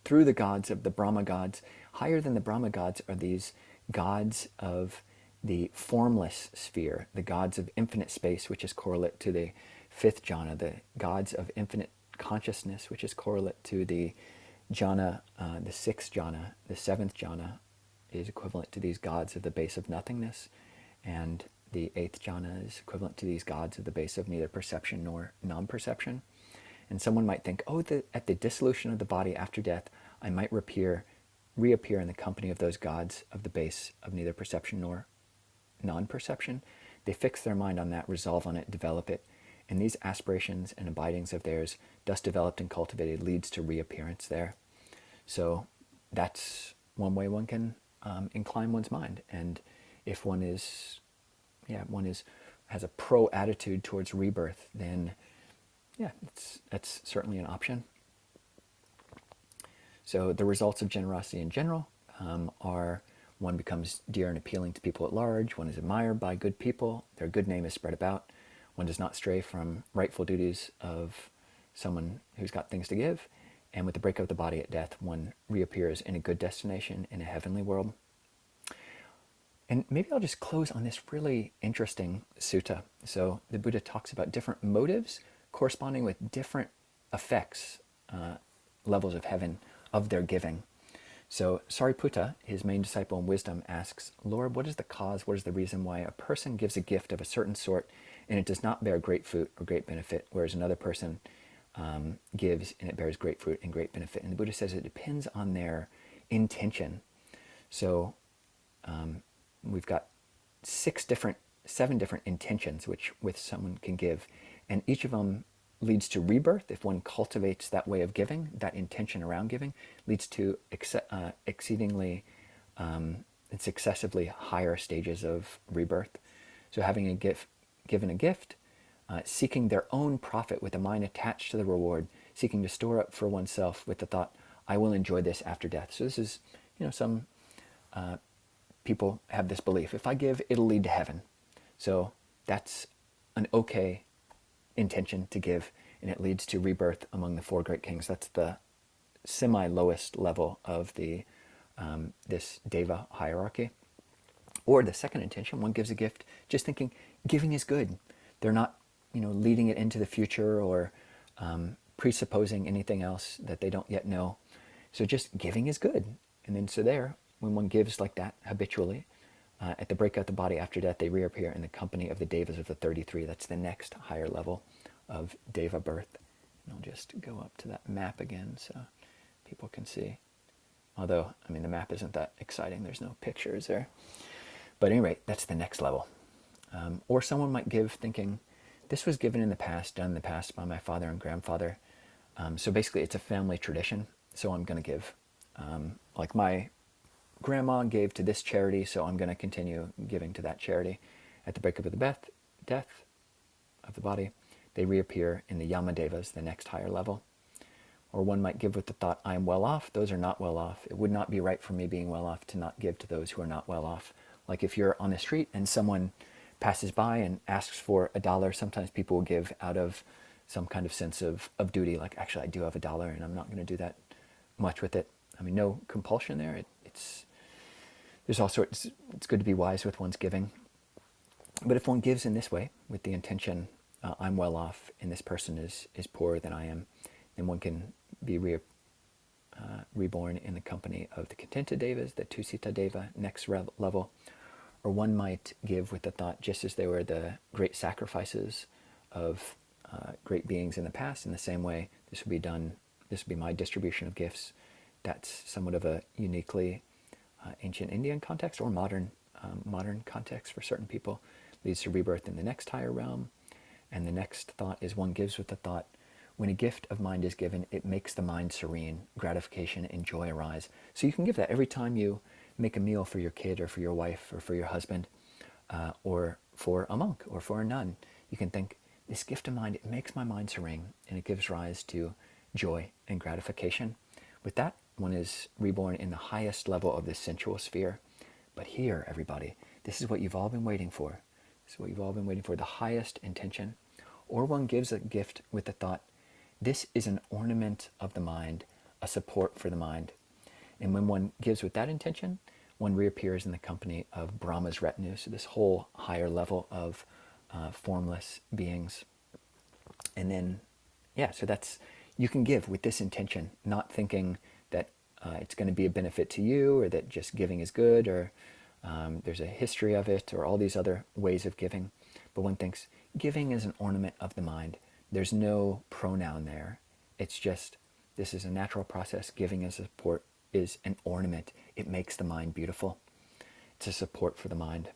through the gods of the Brahma gods. Higher than the Brahma gods are these gods of the formless sphere, the gods of infinite space, which is correlate to the fifth jhana, the gods of infinite consciousness, which is correlate to the jhana, the sixth jhana. The seventh jhana is equivalent to these gods of the base of nothingness, and the eighth jhana is equivalent to these gods of the base of neither perception nor non-perception. And someone might think, oh, at the dissolution of the body after death, I might reappear in the company of those gods of the base of neither perception nor non-perception. They fix their mind on that, resolve on it, develop it. And these aspirations and abidings of theirs, thus developed and cultivated, leads to reappearance there. So that's one way one can incline one's mind. And if one has a pro attitude towards rebirth, then that's certainly an option. So the results of generosity in general are: one becomes dear and appealing to people at large, one is admired by good people, their good name is spread about, one does not stray from rightful duties of someone who's got things to give, and with the break of the body at death, one reappears in a good destination in a heavenly world. And maybe I'll just close on this really interesting sutta. So the Buddha talks about different motives corresponding with different effects, levels of heaven, of their giving. So Sariputta, his main disciple in wisdom, asks, Lord, what is the cause, what is the reason why a person gives a gift of a certain sort and it does not bear great fruit or great benefit, whereas another person gives and it bears great fruit and great benefit? And the Buddha says it depends on their intention. So we've got seven different intentions which someone can give, and each of them leads to rebirth. If one cultivates that way of giving, that intention around giving, leads to exceedingly and successively higher stages of rebirth. So having given a gift, seeking their own profit with a mind attached to the reward, seeking to store up for oneself with the thought, I will enjoy this after death. So this is, some people have this belief, if I give, it'll lead to heaven. So that's an okay intention to give, and it leads to rebirth among the four great kings. That's the semi-lowest level of the this deva hierarchy. Or the second intention, one gives a gift just thinking giving is good. They're not leading it into the future or presupposing anything else that they don't yet know. So just giving is good. And then so there, when one gives like that habitually, at the break of the body after death, they reappear in the company of the devas of the 33. That's the next higher level of deva birth. And I'll just go up to that map again so people can see. Although, the map isn't that exciting. There's no pictures there. But at any rate, that's the next level. Or someone might give thinking, this was given in the past, done in the past by my father and grandfather. So basically, it's a family tradition. So I'm going to give. Like my grandma gave to this charity, so I'm going to continue giving to that charity. At the break of the death of the body, they reappear in the Yamadevas, the next higher level. Or one might give with the thought, I am well off. Those are not well off. It would not be right for me being well off to not give to those who are not well off. Like if you're on the street and someone passes by and asks for $1, sometimes people will give out of some kind of sense of duty, like actually I do have $1 and I'm not going to do that much with it. No compulsion there. There's all sorts. It's good to be wise with one's giving. But if one gives in this way, with the intention, I'm well off and this person is poorer than I am, then one can be reborn in the company of the Contenta Devas, the Tusita Deva, next level. Or one might give with the thought, just as they were the great sacrifices of great beings in the past, in the same way, this would be my distribution of gifts. That's somewhat of a uniquely ancient Indian context or modern context for certain people, leads to rebirth in the next higher realm. And the next thought is one gives with the thought, when a gift of mind is given, it makes the mind serene, gratification and joy arise. So you can give that every time you make a meal for your kid or for your wife or for your husband or for a monk or for a nun. You can think, this gift of mind, it makes my mind serene, and it gives rise to joy and gratification. With that, one is reborn in the highest level of this sensual sphere. But here, everybody, this is what you've all been waiting for. This is what you've all been waiting for, the highest intention. Or one gives a gift with the thought, this is an ornament of the mind, a support for the mind. And when one gives with that intention, one reappears in the company of Brahma's retinue, so this whole higher level of formless beings. And then, yeah, so that's, you can give with this intention, not thinking that it's going to be a benefit to you, or that just giving is good, or there's a history of it, or all these other ways of giving. But one thinks giving is an ornament of the mind. There's no pronoun there. It's just, this is a natural process. Giving as a support is an ornament. It makes the mind beautiful. It's a support for the mind.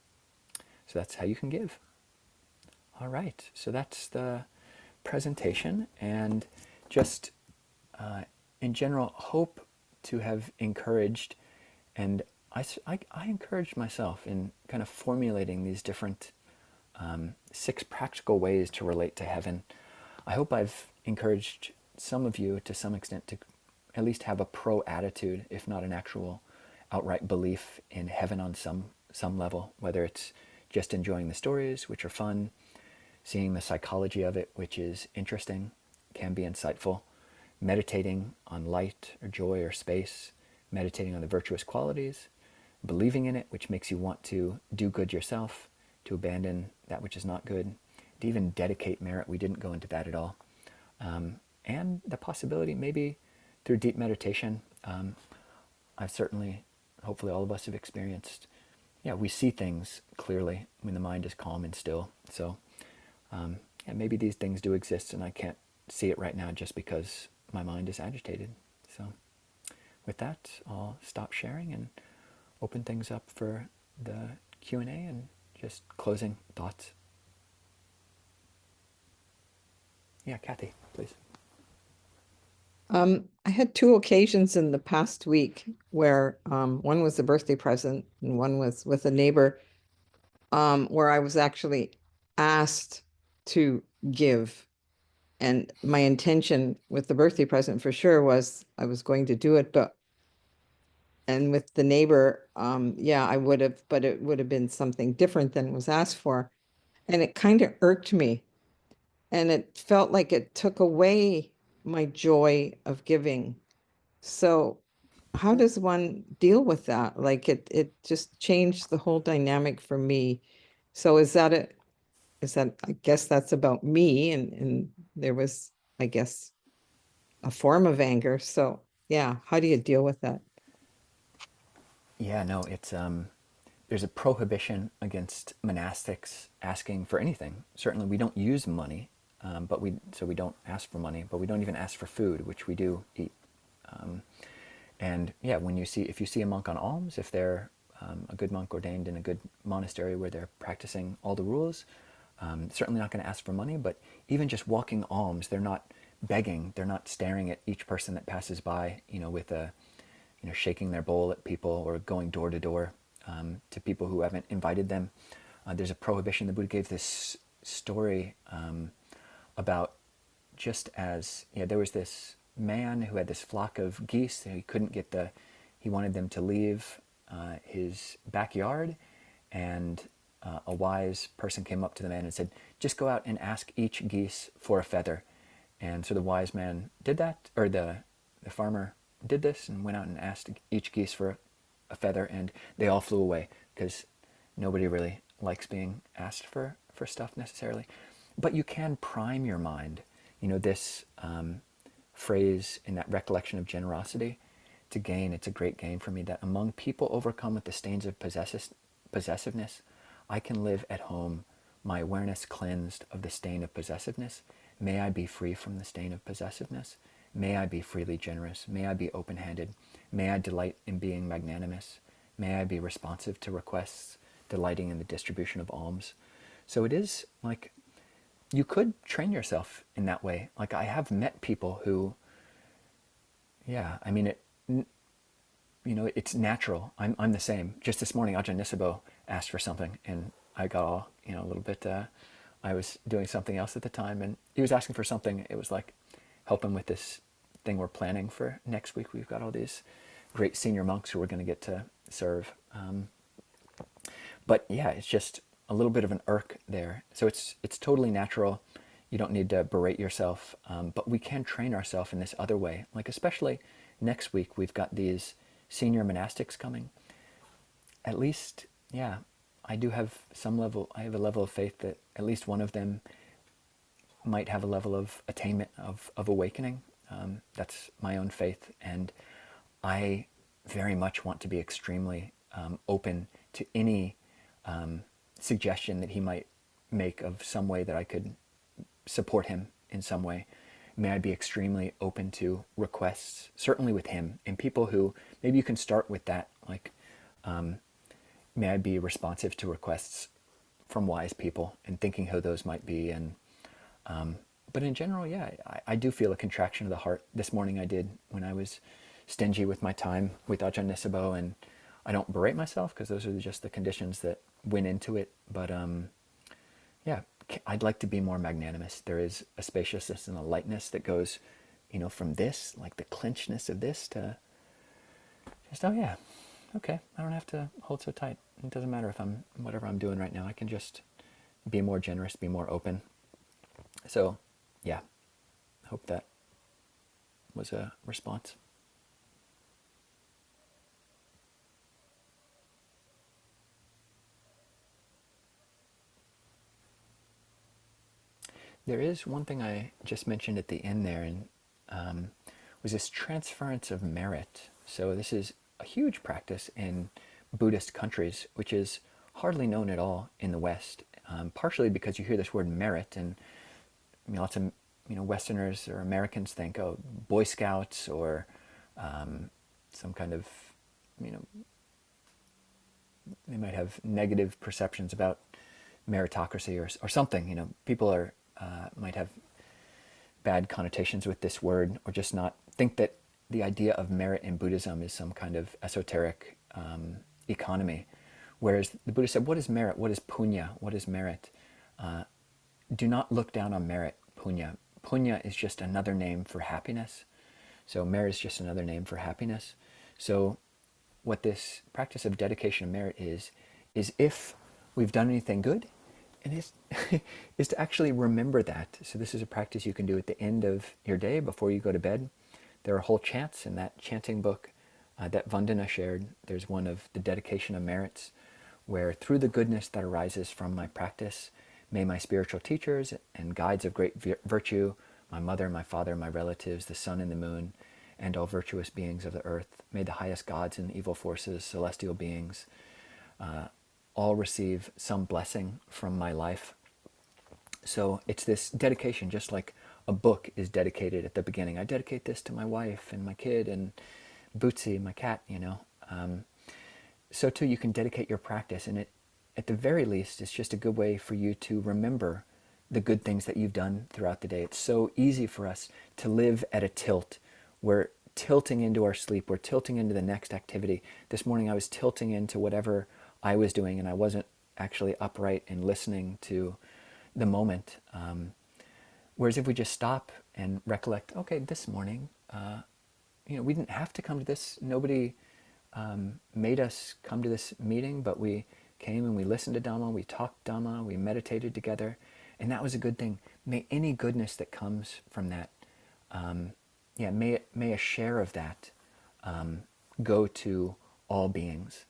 So that's how you can give. All right, so that's the presentation, and just in general, hope to have encouraged, and I encouraged myself in kind of formulating these different 6 practical ways to relate to heaven. I hope I've encouraged some of you to some extent to at least have a pro attitude, if not an actual outright belief in heaven on some level, whether it's just enjoying the stories, which are fun, seeing the psychology of it, which is interesting, can be insightful, meditating on light or joy or space, meditating on the virtuous qualities, believing in it, which makes you want to do good yourself, to abandon that which is not good, to even dedicate merit. We didn't go into that at all. And the possibility, maybe through deep meditation, I've certainly, hopefully all of us have experienced, we see things clearly when the mind is calm and still. So maybe these things do exist, and I can't see it right now just because my mind is agitated. So with that, I'll stop sharing and open things up for the Q&A and just closing thoughts. Yeah, Kathy, please. I had 2 occasions in the past week where one was a birthday present and one was with a neighbor, where I was actually asked to give. And my intention with the birthday present for sure was I was going to do it, and with the neighbor, I would have, but it would have been something different than was asked for. And it kind of irked me. And it felt like it took away my joy of giving. So how does one deal with that? Like it just changed the whole dynamic for me. So is that I guess that's about me, and there was, I guess, a form of anger. So yeah, how do you deal with that? Yeah, no, it's there's a prohibition against monastics asking for anything. Certainly, we don't use money, but we don't ask for money, but we don't even ask for food, which we do eat. And yeah, if you see a monk on alms, if they're a good monk ordained in a good monastery where they're practicing all the rules, certainly not going to ask for money. But even just walking alms, they're not begging. They're not staring at each person that passes by, with a, shaking their bowl at people, or going door to door to people who haven't invited them. There's a prohibition. The Buddha gave this story about, just as there was this man who had this flock of geese. He wanted them to leave his backyard, and a wise person came up to the man and said, just go out and ask each geese for a feather. And so the wise man did that, or the farmer did this and went out and asked each geese for a feather, and they all flew away, because nobody really likes being asked for stuff necessarily. But you can prime your mind, this phrase in that recollection of generosity, it's a great gain for me, that among people overcome with the stains of possessiveness, I can live at home, my awareness cleansed of the stain of possessiveness. May I be free from the stain of possessiveness. May I be freely generous. May I be open-handed. May I delight in being magnanimous. May I be responsive to requests, delighting in the distribution of alms. So it is like, you could train yourself in that way. Like, I have met people who, it's natural. I'm the same. Just this morning, Ajahn Nisabho asked for something, and I got all, a little bit I was doing something else at the time, and he was asking for something. It was like help him with this thing we're planning for next week. We've got all these great senior monks who we're going to get to serve. But yeah, it's just a little bit of an irk there. So it's totally natural. You don't need to berate yourself, but we can train ourselves in this other way. Like especially next week, we've got these senior monastics coming. At least, yeah, I have a level of faith that at least one of them might have a level of attainment, of awakening. That's my own faith. And I very much want to be extremely open to any suggestion that he might make of some way that I could support him in some way. May I be extremely open to requests, certainly with him, and people who, maybe you can start with that, like, may I be responsive to requests from wise people and thinking who those might be. And but in general, yeah, I do feel a contraction of the heart. This morning I did when I was stingy with my time with Ajahn Nisabho, and I don't berate myself because those are just the conditions that went into it. But yeah, I'd like to be more magnanimous. There is a spaciousness and a lightness that goes, from this, like the clenchness of this, to just, oh yeah, okay, I don't have to hold so tight. It doesn't matter if whatever I'm doing right now, I can just be more generous, be more open. So yeah, hope that was a response. There is one thing I just mentioned at the end there, and was this transference of merit. So this is a huge practice in Buddhist countries, which is hardly known at all in the West, partially because you hear this word merit, and lots of Westerners or Americans think, oh, Boy Scouts or some kind of, they might have negative perceptions about meritocracy or something. People are might have bad connotations with this word, or just not think that the idea of merit in Buddhism is some kind of esoteric economy. Whereas the Buddha said, what is merit? What is punya? What is merit? Do not look down on merit, punya. Punya is just another name for happiness. So merit is just another name for happiness. So what this practice of dedication of merit is if we've done anything good, and is to actually remember that. So this is a practice you can do at the end of your day before you go to bed. There are whole chants in that chanting book that Vandana shared. There's one of the dedication of merits, where through the goodness that arises from my practice, may my spiritual teachers and guides of great virtue, my mother, my father, my relatives, the sun and the moon, and all virtuous beings of the earth, may the highest gods and evil forces, celestial beings, all receive some blessing from my life. So it's this dedication, just like a book is dedicated at the beginning. I dedicate this to my wife and my kid and Bootsy, my cat, So too, you can dedicate your practice, and at the very least, it's just a good way for you to remember the good things that you've done throughout the day. It's so easy for us to live at a tilt. We're tilting into our sleep. We're tilting into the next activity. This morning I was tilting into whatever I was doing, and I wasn't actually upright and listening to the moment. Whereas if we just stop and recollect, okay, this morning, we didn't have to come to this. Nobody made us come to this meeting, but we came and we listened to Dhamma, we talked Dhamma, we meditated together, and that was a good thing. May any goodness that comes from that, may a share of that go to all beings.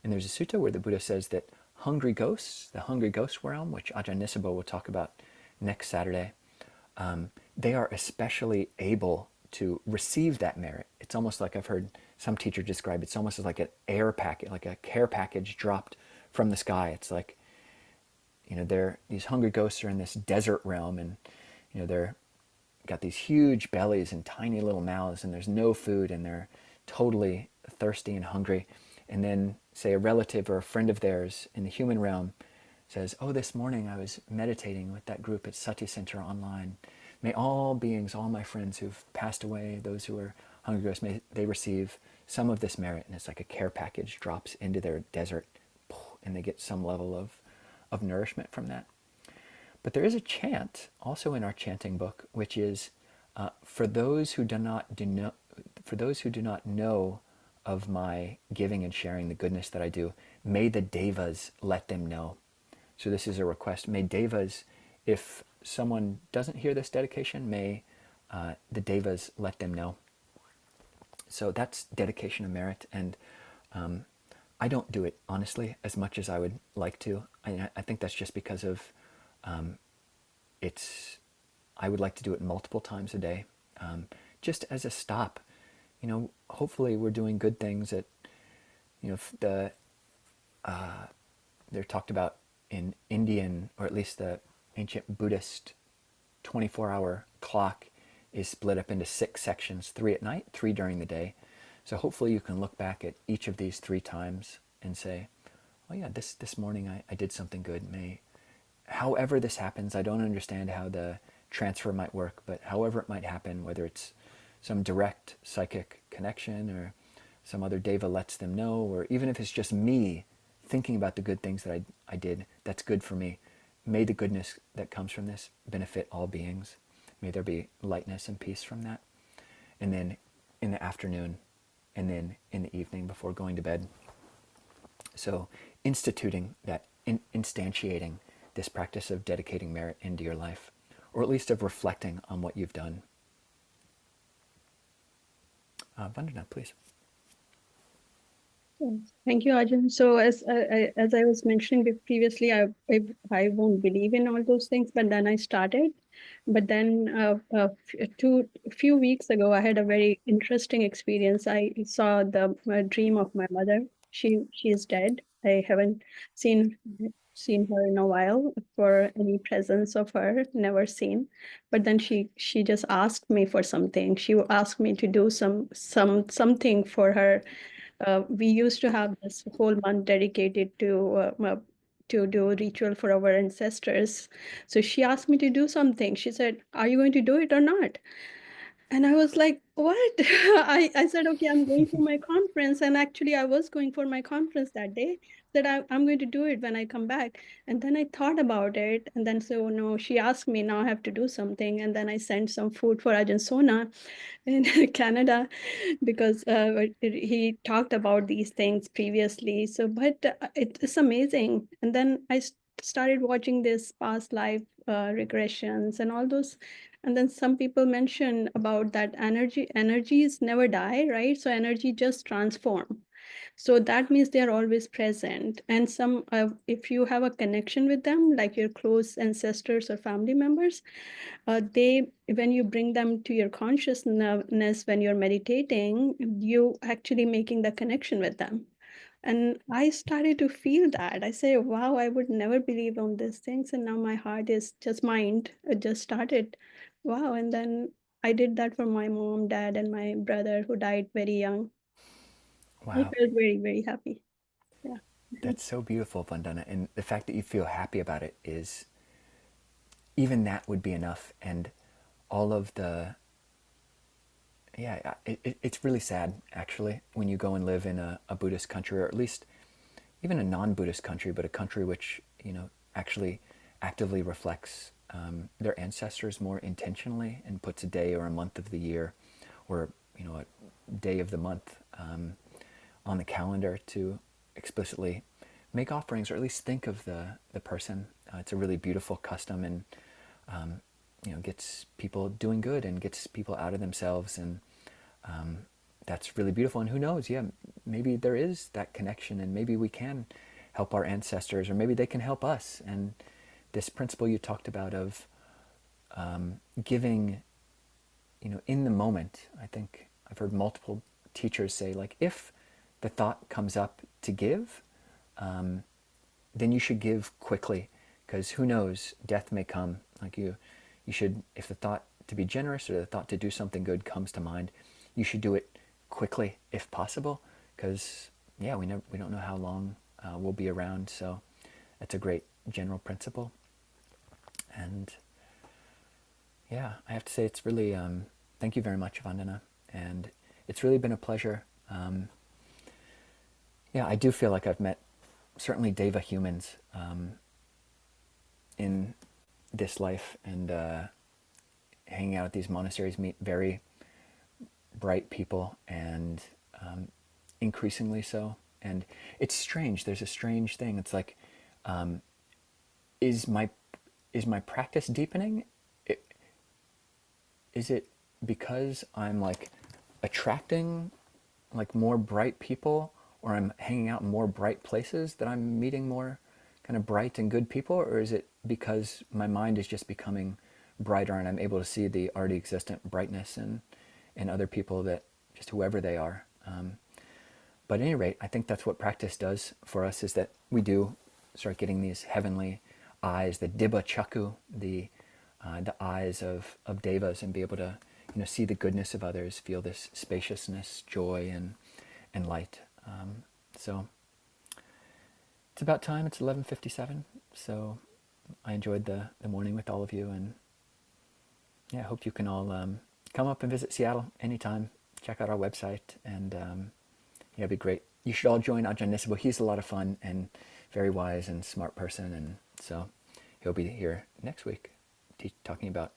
And there's a sutta where the Buddha says that hungry ghosts, the hungry ghost realm, which Ajahn Nisabho will talk about next Saturday, they are especially able to receive that merit. It's almost like, I've heard some teacher describe it's almost as like an air packet, like a care package dropped from the sky. It's like, these hungry ghosts are in this desert realm, and they're got these huge bellies and tiny little mouths, and there's no food, and they're totally thirsty and hungry. And then, say, a relative or a friend of theirs in the human realm says, oh, this morning I was meditating with that group at Sati Center online. May all beings, all my friends who've passed away, those who are hungry ghosts, may they receive some of this merit. And it's like a care package drops into their desert, and they get some level of nourishment from that. But there is a chant also in our chanting book, which is for those who do not know of my giving and sharing the goodness that I do, may the devas let them know. So this is a request. May devas, if someone doesn't hear this dedication, may the devas let them know. So that's dedication of merit, and I don't do it honestly as much as I would like to. I think that's just because of I would like to do it multiple times a day, just as a stop. Hopefully we're doing good things that, they're talked about in Indian, or at least the ancient Buddhist 24-hour clock is split up into 6 sections, 3 at night, 3 during the day. So hopefully you can look back at each of these 3 times and say, oh yeah, this morning I did something good. However this happens, I don't understand how the transfer might work, but however it might happen, whether it's some direct psychic connection or some other deva lets them know, or even if it's just me thinking about the good things that I did, that's good for me. May the goodness that comes from this benefit all beings. May there be lightness and peace from that. And then in the afternoon, and then in the evening before going to bed. So instituting that, instantiating this practice of dedicating merit into your life, or at least of reflecting on what you've done. Vandana, please. Thank you, Ajahn. So as I was mentioning previously, I won't believe in all those things, but then I started. But then a few weeks ago, I had a very interesting experience. I saw the dream of my mother. She is dead. I haven't seen her in a while for any presence of her, never seen. But then she just asked me for something. She asked me to do something for her. We used to have this whole month dedicated to do ritual for our ancestors. So she asked me to do something. She said, "Are you going to do it or not?" And I was like, what? I said, okay, I'm going for my conference. And actually, I was going for my conference that day. That I'm going to do it when I come back. And then I thought about it. And then, so no, she asked me, now I have to do something. And then I sent some food for Ajahn Sona in Canada, because he talked about these things previously. So, but it's amazing. And then I started watching this past life regressions and all those. And then some people mention about that energies never die, right? So energy just transform. So that means they are always present. And some, if you have a connection with them, like your close ancestors or family members, when you bring them to your consciousness, when you're meditating, you actually making the connection with them. And I started to feel that. I say, wow, I would never believe on these things. And now my heart is just mind. It just started. Wow. And then I did that for my mom, dad, and my brother who died very young. I Wow. felt very, very happy. Yeah. That's so beautiful, Vandana. And the fact that you feel happy about it is, even that would be enough. And all of the, it's really sad, actually, when you go and live in a Buddhist country, or at least even a non-Buddhist country, but a country which, actually actively reflects their ancestors more intentionally and puts a day or a month of the year, or, a day of the month on the calendar to explicitly make offerings, or at least think of the person. It's a really beautiful custom, and gets people doing good and gets people out of themselves, and that's really beautiful. And who knows, maybe there is that connection, and maybe we can help our ancestors, or maybe they can help us. And this principle you talked about of giving, in the moment, I think I've heard multiple teachers say, like, if the thought comes up to give, then you should give quickly, because who knows, death may come. Like you should, if the thought to be generous or the thought to do something good comes to mind, you should do it quickly if possible, because we don't know how long we'll be around. So that's a great general principle. And I have to say, it's really, thank you very much, Vandana, and it's really been a pleasure. I do feel like I've met certainly Deva humans in this life and hanging out at these monasteries, meet very bright people, and increasingly so. And it's strange. There's a strange thing. It's like, is my practice deepening? Is it because I'm like attracting like more bright people, or I'm hanging out in more bright places that I'm meeting more kind of bright and good people? Or is it because my mind is just becoming brighter and I'm able to see the already existent brightness in other people, that just whoever they are? But at any rate, I think that's what practice does for us, is that we do start getting these heavenly eyes, the Dibba Chaku, the eyes of devas, and be able to, see the goodness of others, feel this spaciousness, joy, and light. So it's about time. It's 11:57. So I enjoyed the morning with all of you, and yeah, I hope you can all come up and visit Seattle anytime. Check out our website, and yeah, it'd be great. You should all join Ajahn Nisabho. He's a lot of fun and very wise and smart person, and so he'll be here next week talking about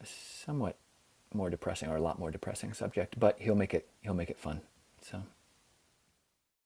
a somewhat more depressing, or a lot more depressing subject, but he'll make it fun. So